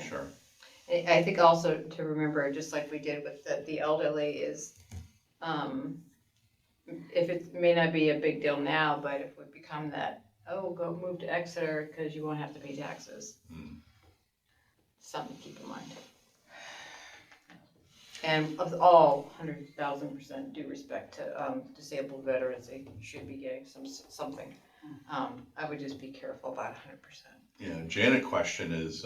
sure. I think also to remember, just like we did with the elderly, is, if it may not be a big deal now, but if we become that, oh, go move to Exeter because you won't have to pay taxes. Mm. Something to keep in mind. And of all 100,000% due respect to disabled veterans, they should be getting something. I would just be careful about 100%. Yeah, Janet question is,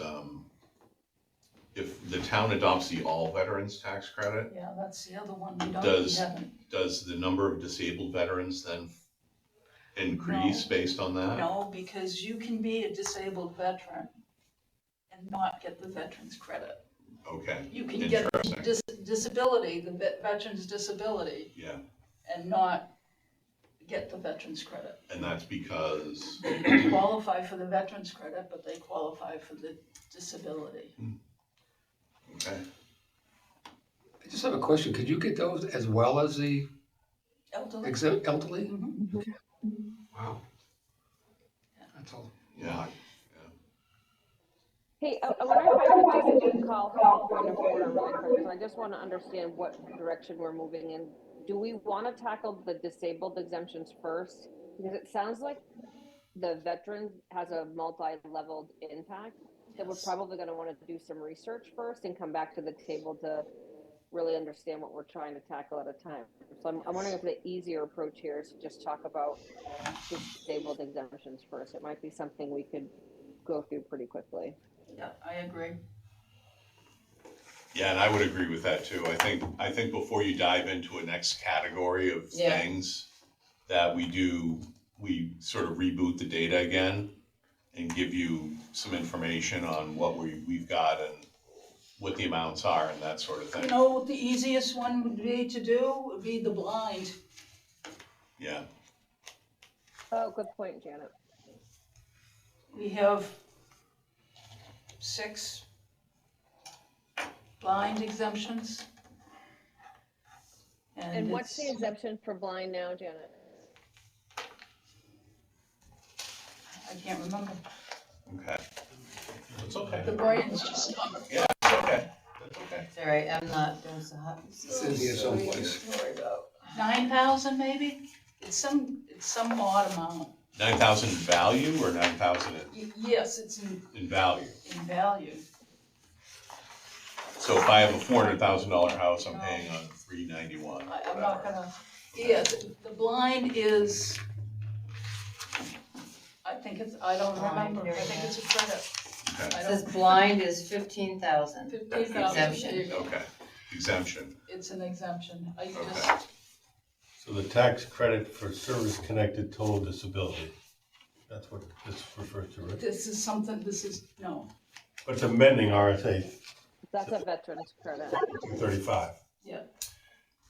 if the town adopts the all veterans tax credit, Yeah, that's the other one, we Does- haven't. does the number of disabled veterans then increase No. based on that? No, because you can be a disabled veteran and not get the veterans credit. Okay, You can get interesting, disability, the veteran's disability, yeah, and not get the veterans credit. and that's because, They qualify for the veterans credit, but they qualify for the disability. okay, I just have a question. Could you get those as well as the Elderly? elderly? Mhm. Wow. That's all. yeah. Hey, I wonder if I could just call for a point of order really quick, because I just want to understand what direction we're moving in. Do we want to tackle the disabled exemptions first? Because it sounds like the veteran has a multi-leveled impact. That we're probably going to want to do some research first and come back to the table to really understand what we're trying to tackle at a time. So I'm wondering if the easier approach here is to just talk about disabled exemptions first. It might be something we could go through pretty quickly. Yeah, I agree. Yeah, and I would agree with that too. I think before you dive into a next category of Yeah. things, that we sort of reboot the data again and give you some information on what we've got and what the amounts are and that sort of You thing. know what the easiest one would be to do? Would be the blind. Yeah, Oh, good point, Janet. We have 6 blind exemptions. And what's the it's- exemption for blind now, Janet? I can't remember. okay. It's okay. The brain's just not. Yeah, it's okay. That's okay. It's all right, I'm not doing so hot. It's in here someplace. 9,000 maybe? It's some odd amount. 9,000 in value or 9,000 Yes, it's in value? in value. So if I have a $400,000 house, I'm paying on 391. I'm not gonna, yeah, the blind is, I don't remember, I think it's a credit. Okay. I It don't, says blind is 15,000. 15,000, there you go. Okay, exemption. It's an exemption, I Okay. just, So the tax credit for service-connected total disability, That's what this refers to, right? This is, no, But it's amending RSA That's a veteran's credit. 235.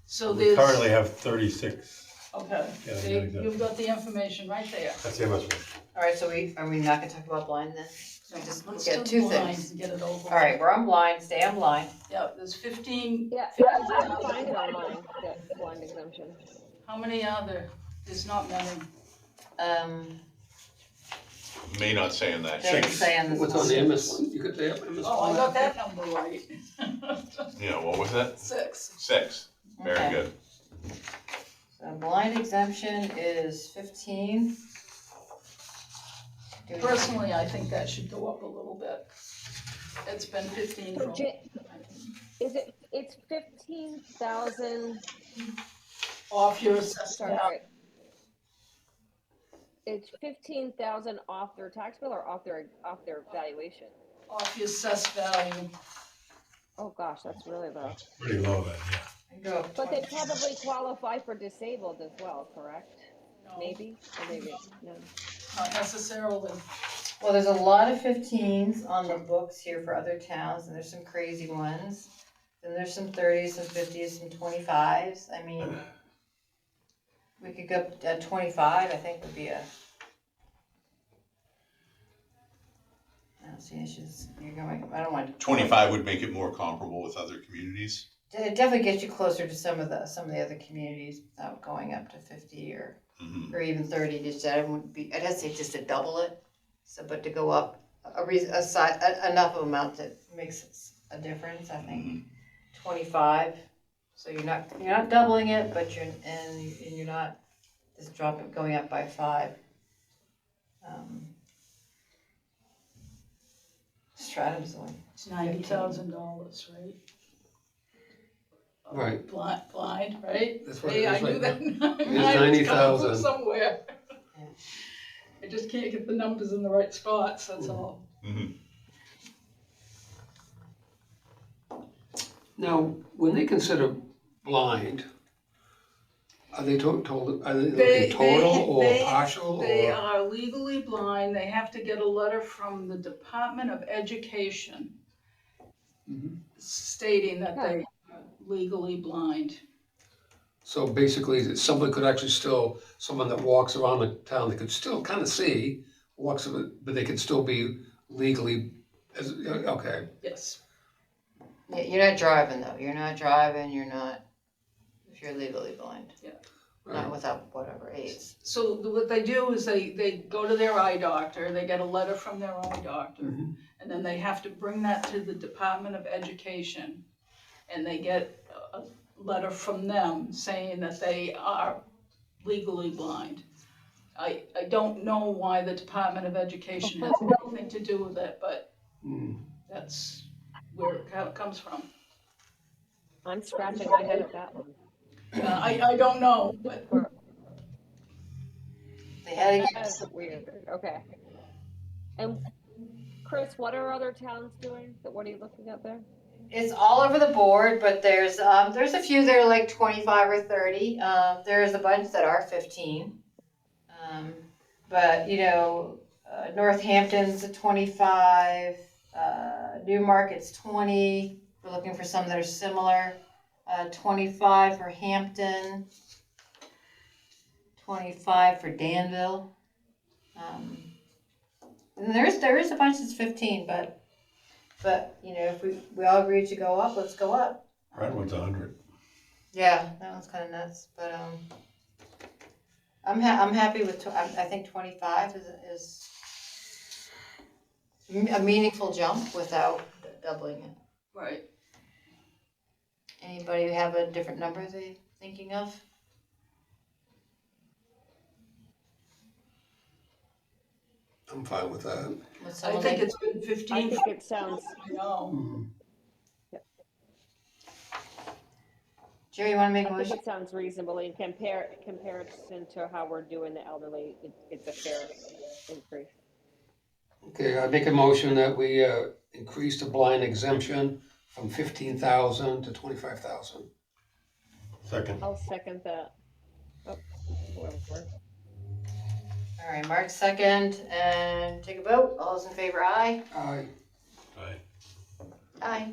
so We there's, currently have 36. okay, Yeah, see, yeah, yeah. you've got the information right there. That's the MSW. All right, so are we not gonna talk about blind then? So we just Let's get do two blind things. and get it over. All right, we're on blind, stay on blind. Yeah, there's 15, Yeah, I can find it online, the blind exemption. how many are there? There's not many. May not say in that Doesn't sheet. say on this What's one. on the MS one? You could say MS Oh, I one. got that number right. Yeah, what was that? 6. 6. Very Okay. good. So blind exemption is 15. Do we- Personally, I think that should go up a little bit. It's been 15 for. It's 15,000, Off your assessment. sorry. It's 15,000 off their tax bill or off their valuation? Off your assessed value. Oh gosh, that's really low. Pretty low then, yeah. I can go up But they 20. probably qualify for disabled as well, correct? No, Maybe, or maybe, no. not necessarily. Well, there's a lot of 15s on the books here for other towns, and there's some crazy ones. Then there's some 30s, some 50s, some 25s. I mean, we could go up at 25, I think would be I don't see issues. I don't want to. 25 would make it more comparable with other communities. It definitely gets you closer to some of the other communities going up to 50 Mhm. or even 30. Just I wouldn't be. I'd have to say just to double it. So, but to go up enough amount that makes a difference. I think 25. So you're not doubling it, but you're not just going up by 5. Stratum's one. It's $90,000, right? Right. Blind, right? That's what Hey, it I is knew right that. now. It's Mine was coming from 90,000. somewhere. Yeah. I just can't get the numbers in the right spots, that's all. Mhm. Now, when they consider blind, are they told, are they They- looking total or they- partial They or? are legally blind, they have to get a letter from the Department of Education Mhm. stating that they are legally blind. So basically, someone could actually someone that walks around the town, they could still kind of see, but they could still be legally, okay. Yes. Yeah, you're not driving though. You're not driving. If you're legally blind. Not without whatever aids. So what they do is they go to their eye doctor, they get a letter from their eye doctor, Mhm. and then they have to bring that to the Department of Education, and they get a letter from them saying that they are legally blind. I don't know why the Department of Education has anything to do with it, but Mm. that's how it comes from. I'm scratching my head at that one. I don't know, but They had to get That's weird, okay. And Chris, what are other towns doing? What are you looking at there? It's all over the board, but there's a few that are like 25 or 30. There's a bunch that are 15. But Northampton's a 25. Newmarket's 20. We're looking for some that are similar. 25 for Hampton. 25 for Danville. And there is a bunch that's 15, but if we all agree to go up, let's go up. Redwood's 100. Yeah, that one's kind of nuts, but I'm happy with. I think 25 is a meaningful jump without doubling it. right. Anybody have a different number they're thinking of? I'm fine with that. Would I someone think like- it's been I 15. think it sounds, I know. Mhm. Jerry, you want to make a I think motion? it sounds reasonable in comparison to how we're doing the elderly, it's a fair increase. Okay, I make a motion that we increase the blind exemption from 15,000 to 25,000. Second. I'll second that. Oh, whoever. All right, Okay, Mark second, and take a vote. All those in favor, aye? Aye. Aye.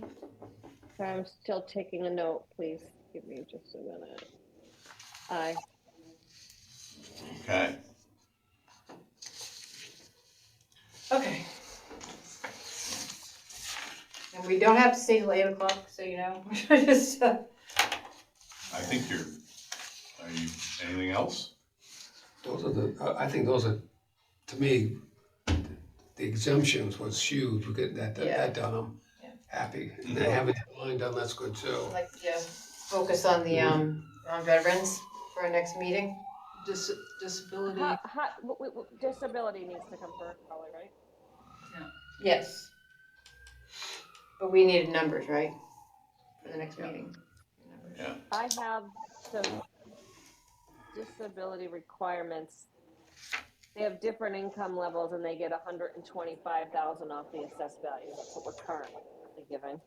I'm still taking a note, please. Give me just a minute. Aye. Okay. Okay. And we don't have to stay till 8 o'clock, so you know, just, I think are you, anything else? Those are I think those are, to me, the exemptions was huge. We get that done. I'm happy. And then having that line done, that's good too. I'd like to focus on the, on veterans for our next meeting. Disability, Disability needs to come first, probably, right? Yes. But we needed numbers, right? For the next meeting. Yeah. I have some disability requirements. They have different income levels and they get 125,000 off the assessed value. That's what we're currently giving.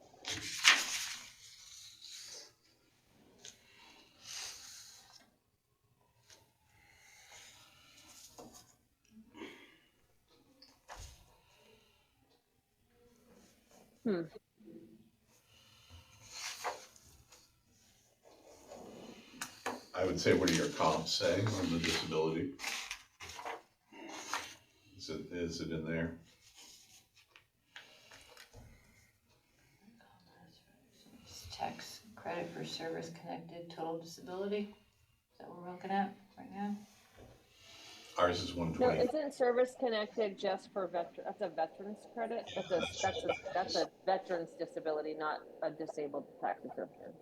I would say, what do your comps say on the disability? Is it in there? Tax credit for service connected total disability. Is that what we're looking at right now? Ours is No, 120. isn't service connected just for veteran? That's a veteran's credit. That's a veteran's disability, not a disabled tax exemption.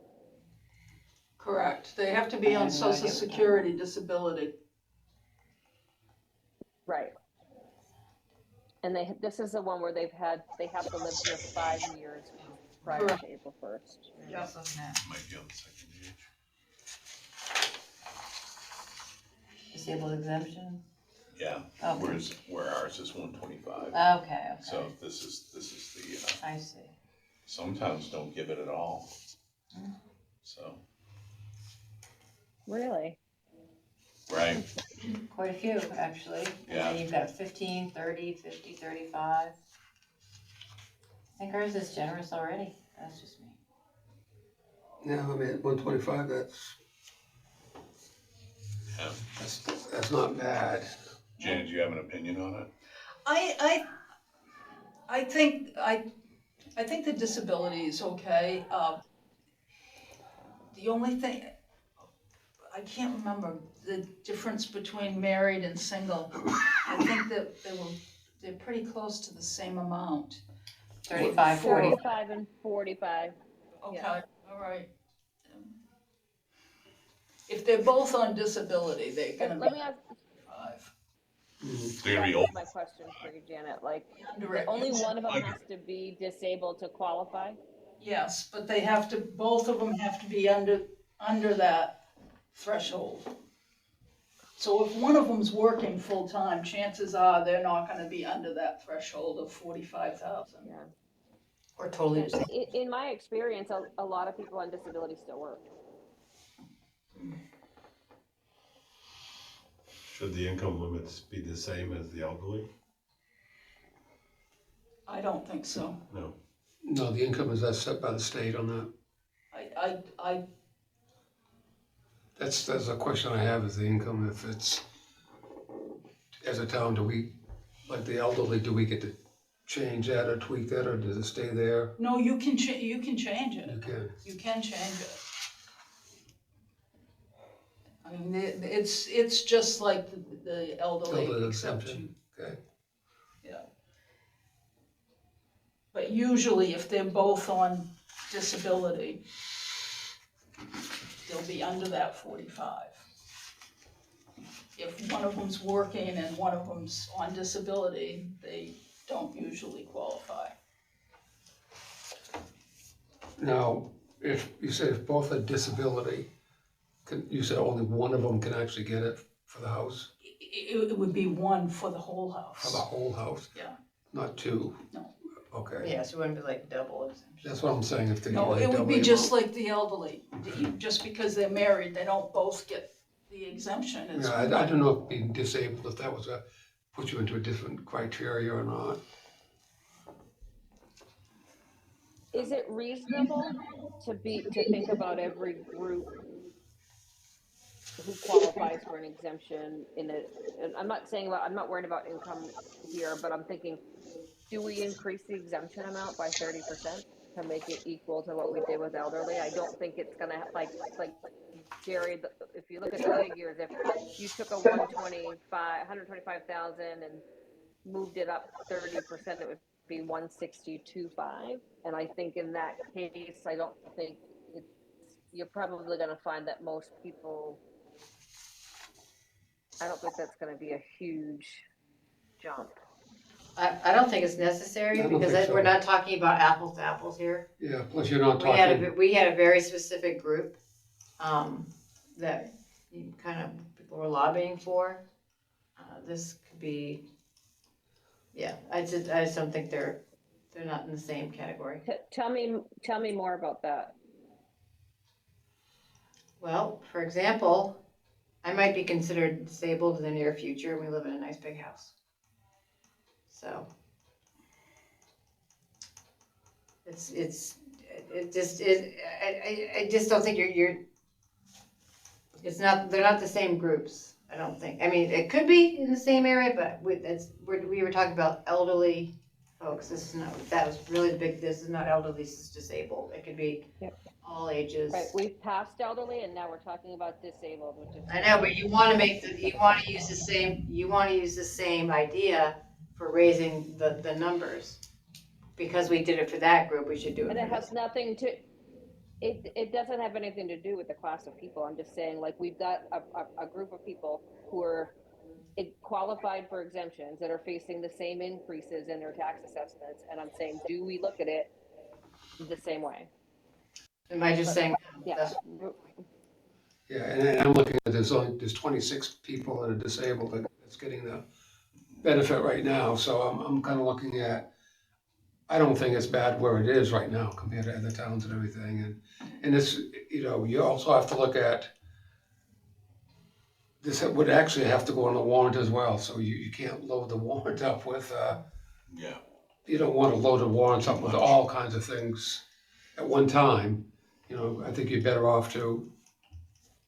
correct. They have to be on Social Security disability. Right. And this is the one where they have to live here 5 years prior Correct. to April 1st. Yes. Looking at Might be on the second page. disabled exemption. Yeah. Okay. Where ours is 125. Okay. So this is the. I see. Some towns don't give it at all. So. Really? Right. Quite a few, actually. And Yeah. then you've got 15, 30, 50, 35. I think ours is generous already. That's just me. Yeah, I mean, 125, Yeah. that's not bad. Janet, do you have an opinion on it? I think the disability is okay. The only thing, I can't remember the difference between married and single. I think that they're pretty close to the same amount. 35, 40. 45 and 45. Okay, Yeah. all right. If they're both on disability, they're gonna Let be me ask. 5. They're gonna be old. My question for you, Janet. Like, Direct. only one of them has to be disabled to qualify. Yes, but both of them have to be under that threshold. So if one of them's working full-time, chances are they're not gonna be under that threshold of 45,000. Yeah. Or totally disabled. In my experience, a lot of people on disability still work. Should the income limits be the same as the elderly? I don't think so. No. No, the income is set by the state on that. I That's a question I have, is the income, if it's, as a town, do we, like the elderly, do we get to change that or tweak that, or does it stay there? no, you can change You it. can. You can change it. I mean, it's just like the elderly Elderly exemption. Okay. Yeah. But usually if they're both on disability, they'll be under that 45. If one of them's working and one of them's on disability, they don't usually qualify. Now, if you say if both are disability, you said only one of them can actually get it for the house, It would be one for the whole for the house. whole house? Yeah. Not two? No. Okay. Yeah, so it wouldn't be like double exemption. That's what I'm saying, if they. No, get it would be double just amount. like the elderly. Just because they're married, they don't both get the exemption. It's Yeah, I don't know if being disabled, if that was a put you into a different criteria or not. Is it reasonable to think about every group who qualifies for an exemption in a, and I'm not worried about income here, but I'm thinking, do we increase the exemption amount by 30% to make it equal to what we did with elderly? I don't think it's gonna like Jerry, if you look at the figures, if you took a 125,000 and moved it up 30%, it would be 162.5. And I think in that case, I don't think it's, you're probably going to find that most people, I don't think that's going to be a huge jump. I don't think it's necessary I don't because think so. we're not talking about apples to apples here. Yeah, plus you're not talking, We had a very specific group, that kind of people were lobbying for. This could be, yeah, I just don't think they're not in the same category. Tell me more about that. Well, for example, I might be considered disabled in the near future and we live in a nice big house. So I just don't think they're not the same groups, I don't think. I mean, it could be in the same area, but we were talking about elderly folks. This is not elderly, this is disabled. It could be all ages. Right, we've passed elderly and now we're talking about disabled, which is. I know, but you want to use the same idea for raising the numbers. Because we did it for that group, we should do it. And it has nothing to, it doesn't have anything to do with the class of people. I'm just saying, like, we've got a group of people who are qualified for exemptions that are facing the same increases in their tax assessments. And I'm saying, do we look at it the same way? Am I just saying? Yeah. yeah, and I'm looking at there's 26 people that are disabled that's getting the benefit right now. So I'm kind of looking at, I don't think it's bad where it is right now compared to other towns and everything. And it's, you also have to look at, this would actually have to go on the warrant as well. So you can't load the warrant up with, Yeah. you don't want to load the warrants up with all kinds of things at one time. I think you're better off to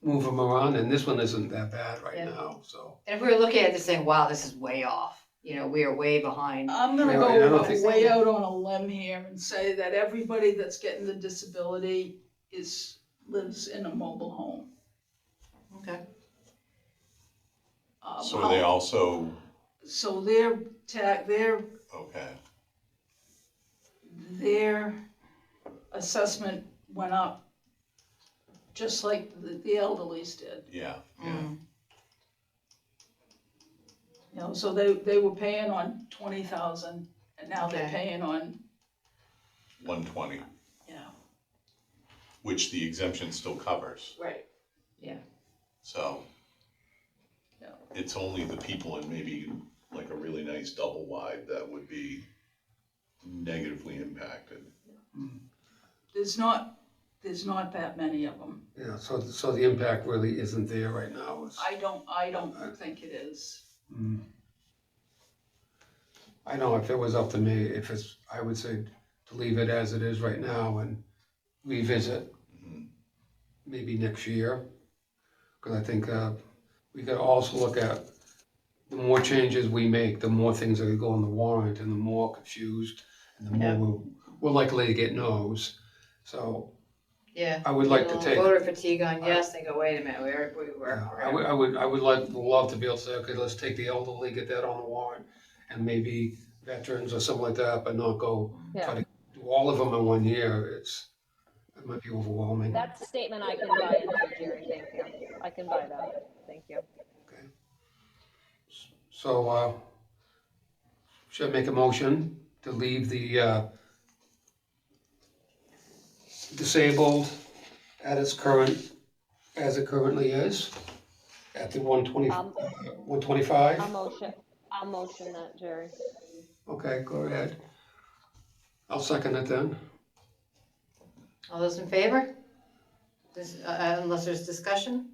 move them around, and this one isn't that bad right now, so. And if we were looking at this saying, wow, this is way off, we are way behind. I'm gonna Yeah, and I don't go think- way out on a limb here and say that everybody that's getting the disability lives in a mobile home. Okay. So are they also, So their okay, their assessment went up, just like the elderly's did. yeah, yeah, Mm. So they were paying on 20,000, and now they're Okay. paying on, 120, yeah. which the exemption still covers, Right. so. Yeah. It's only the people in maybe like a really nice double wide that would be negatively impacted. There's not that many of them. Yeah, so the impact really isn't there right now. I don't think it is. I know if it was up to me, I would say to leave it as it is right now and revisit maybe next year. Because I think we gotta also look at the more changes we make, the more things that go on the warrant and the more confused and the more we're likely to get no's. So Yeah. I would like to take. Voter fatigue on yes, they go, wait a minute, I would love to be able to say, okay, let's take the elderly, get that on the warrant, and maybe veterans or something like that, but not go try to do all of them in 1 year. It might be overwhelming. That's a statement I can buy into, Jerry. Thank you. I can buy that. Thank you. Okay. So, should I make a motion to leave the disabled as it currently is, at the 125? I'll motion that, Jerry. Okay, go ahead. I'll second it then. All those in favor? Unless there's discussion?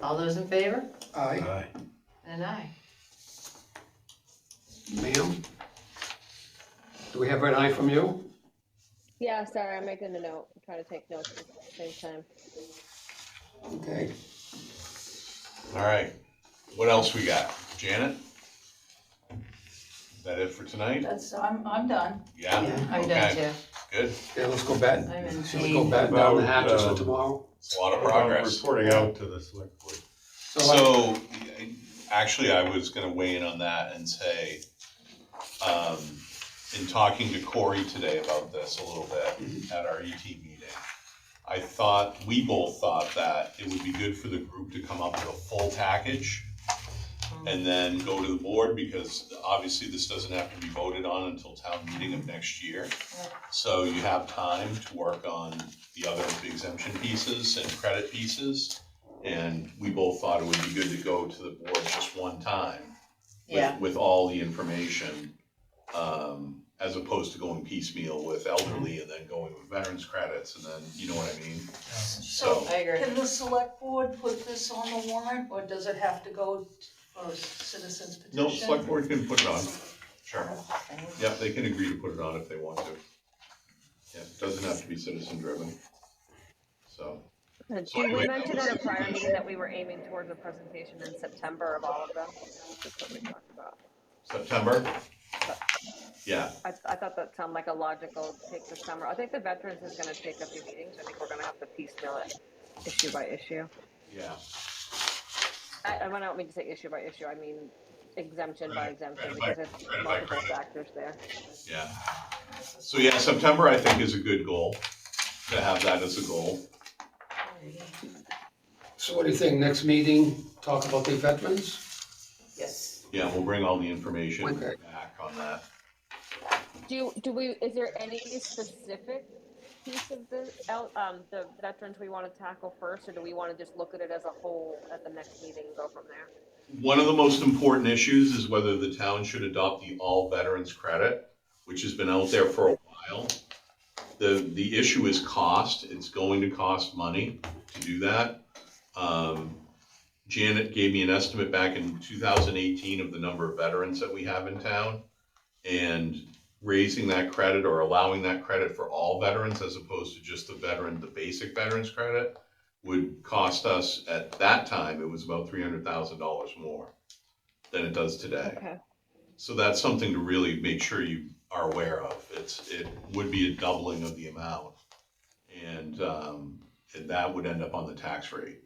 All those in favor? Aye. And aye. Ma'am? Do we have an eye from you? Yeah, sorry, I'm making a note. I'm trying to take notes at the same time. Okay. All right, what else we got? Janet? Is that it for tonight? I'm done. Yeah? I'm done Okay, too. good. Yeah, let's go back. I'm in Shall we go pain. back down the About, hatches for tomorrow? It's a lot of progress. Reporting out to the select board. So, actually, I was gonna weigh in on that and say, in talking to Corey today about this a little bit at our ET meeting, we both thought that it would be good for the group to come up with a full package and then go to the board, because obviously this doesn't have to be voted on until town meeting of next year. So you have time to work on the other exemption pieces and credit pieces. And we both thought it would be good to go to the board just one time with all the information, as opposed to going piecemeal with elderly and then going with veterans credits and then, you know what I mean? So, I agree. Can the select board put this on the warrant, or does it have to go for citizens petition? no, select board can put it on, sure. Yep, they can agree to put it on if they want to. Yeah, it doesn't have to be citizen driven, so. Did we mention at a prior meeting that we were aiming towards a presentation in September of all of them? That's what we talked about. September? Yeah, I thought that sounded like a logical take this summer. I think the veterans is gonna take a few meetings. I think we're gonna have to piecemeal it issue by issue. yeah. I don't mean to say issue by issue, I mean exemption by exemption, Right, because there's right, multiple right. factors there. Yeah. So yeah, September I think is a good goal, to have that as a goal. So what do you think, next meeting, talk about the veterans? Yes. Yeah, we'll bring all the information Okay. back on that. Is there any specific piece of the veterans we want to tackle first, or do we want to just look at it as a whole at the next meeting and go from there? One of the most important issues is whether the town should adopt the all veterans credit, which has been out there for a while. The issue is cost. It's going to cost money to do that. Janet gave me an estimate back in 2018 of the number of veterans that we have in town. And raising that credit or allowing that credit for all veterans as opposed to just the basic veterans credit would cost us, at that time, it was about $300,000 more than it does today. Okay. So that's something to really make sure you are aware of. It would be a doubling of the amount. And that would end up on the tax rate.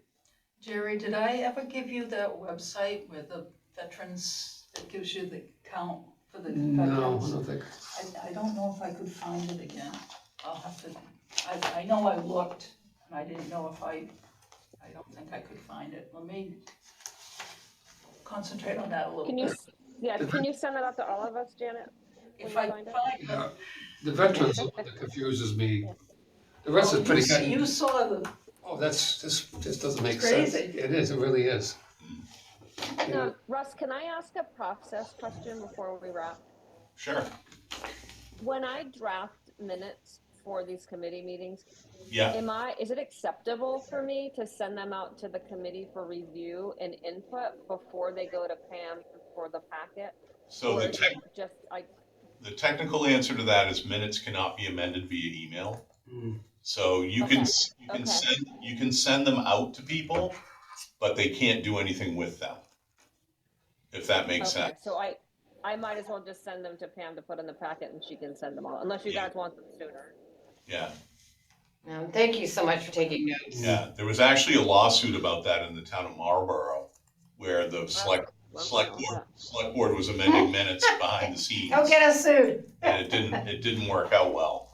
Jerry, did I ever give you that website where the veterans, that gives you the count for the No, I veterans? don't think. I don't know if I could find it again. I'll have to, I know I looked, and I didn't know if I don't think I could find it. Let me concentrate on that a little Can bit. you send that out to all of us, Janet? If when I you find find it? Yeah. The veterans are what confuses me. The rest is pretty good. You saw the, Oh, this doesn't make It's sense. crazy. It is, it really is. Yeah. Russ, can I ask a process question before we wrap? Sure. When I draft minutes for these committee meetings, Yeah. is it acceptable for me to send them out to the committee for review and input before they go to Pam for the packet? So Or the is tech, it just the technical answer to that is minutes cannot be amended via email. So you can send them out to people, but they can't do anything with them. If that makes sense. So I might as well just send them to Pam to put in the packet and she can send them all, unless you Yeah. guys want them sooner. Yeah. Thank you so much for taking notes. Yeah. There was actually a lawsuit about that in the town of Marlborough, where the select board was amending minutes behind the scenes. Don't get us sued. And it didn't work out well.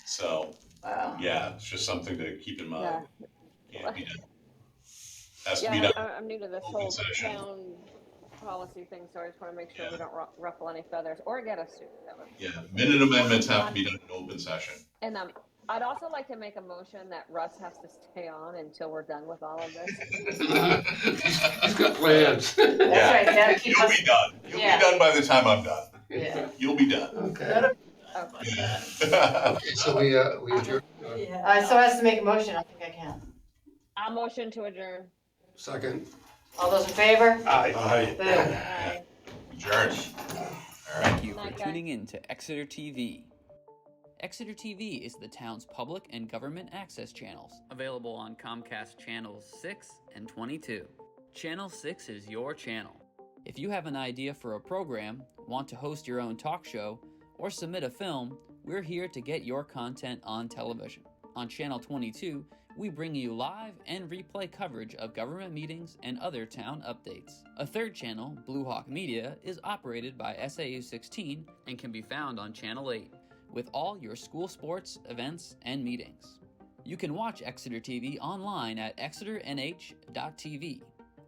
So Wow. yeah, it's just something to keep in mind. Can't be done. Has to be Yeah, done. I'm new to this Open whole session. town policy thing, so I just want to make sure we don't ruffle any feathers or get us sued. Yeah, minute amendments have to be done in open session. And I'd also like to make a motion that Russ has to stay on until we're done with all of this. He's got plans. That's right, you gotta keep You'll us. be done. You'll Yeah. be done by the time I'm done. Yeah. You'll be done. Okay. Okay. Okay, so we adjourn. So has to make a motion, I think I can. I'll motion to adjourn. Second. All those in favor? Aye. Aye. Boom. Aye. Adjourned. Thank you for Night, guys. tuning in to Exeter TV. Exeter TV is the town's public and government access channels, available on Comcast channels 6 and 22. Channel 6 is your channel. If you have an idea for a program, want to host your own talk show, or submit a film, we're here to get your content on television. On Channel 22, we bring you live and replay coverage of government meetings and other town updates. A third channel, Blue Hawk Media, is operated by SAU 16 and can be found on Channel 8, with all your school sports, events, and meetings. You can watch Exeter TV online at exeternh.tv,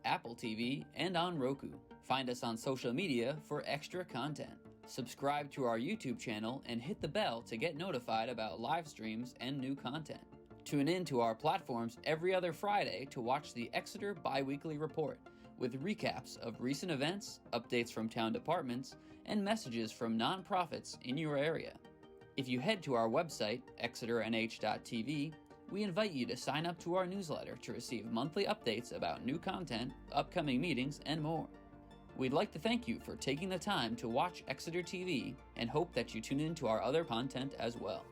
Apple TV, and on Roku. Find us on social media for extra content. Subscribe to our YouTube channel and hit the bell to get notified about live streams and new content. Tune in to our platforms every other Friday to watch the Exeter Bi-Weekly Report, with recaps of recent events, updates from town departments, and messages from nonprofits in your area. If you head to our website, exeternh.tv, we invite you to sign up to our newsletter to receive monthly updates about new content, upcoming meetings, and more. We'd like to thank you for taking the time to watch Exeter TV and hope that you tune in to our other content as well.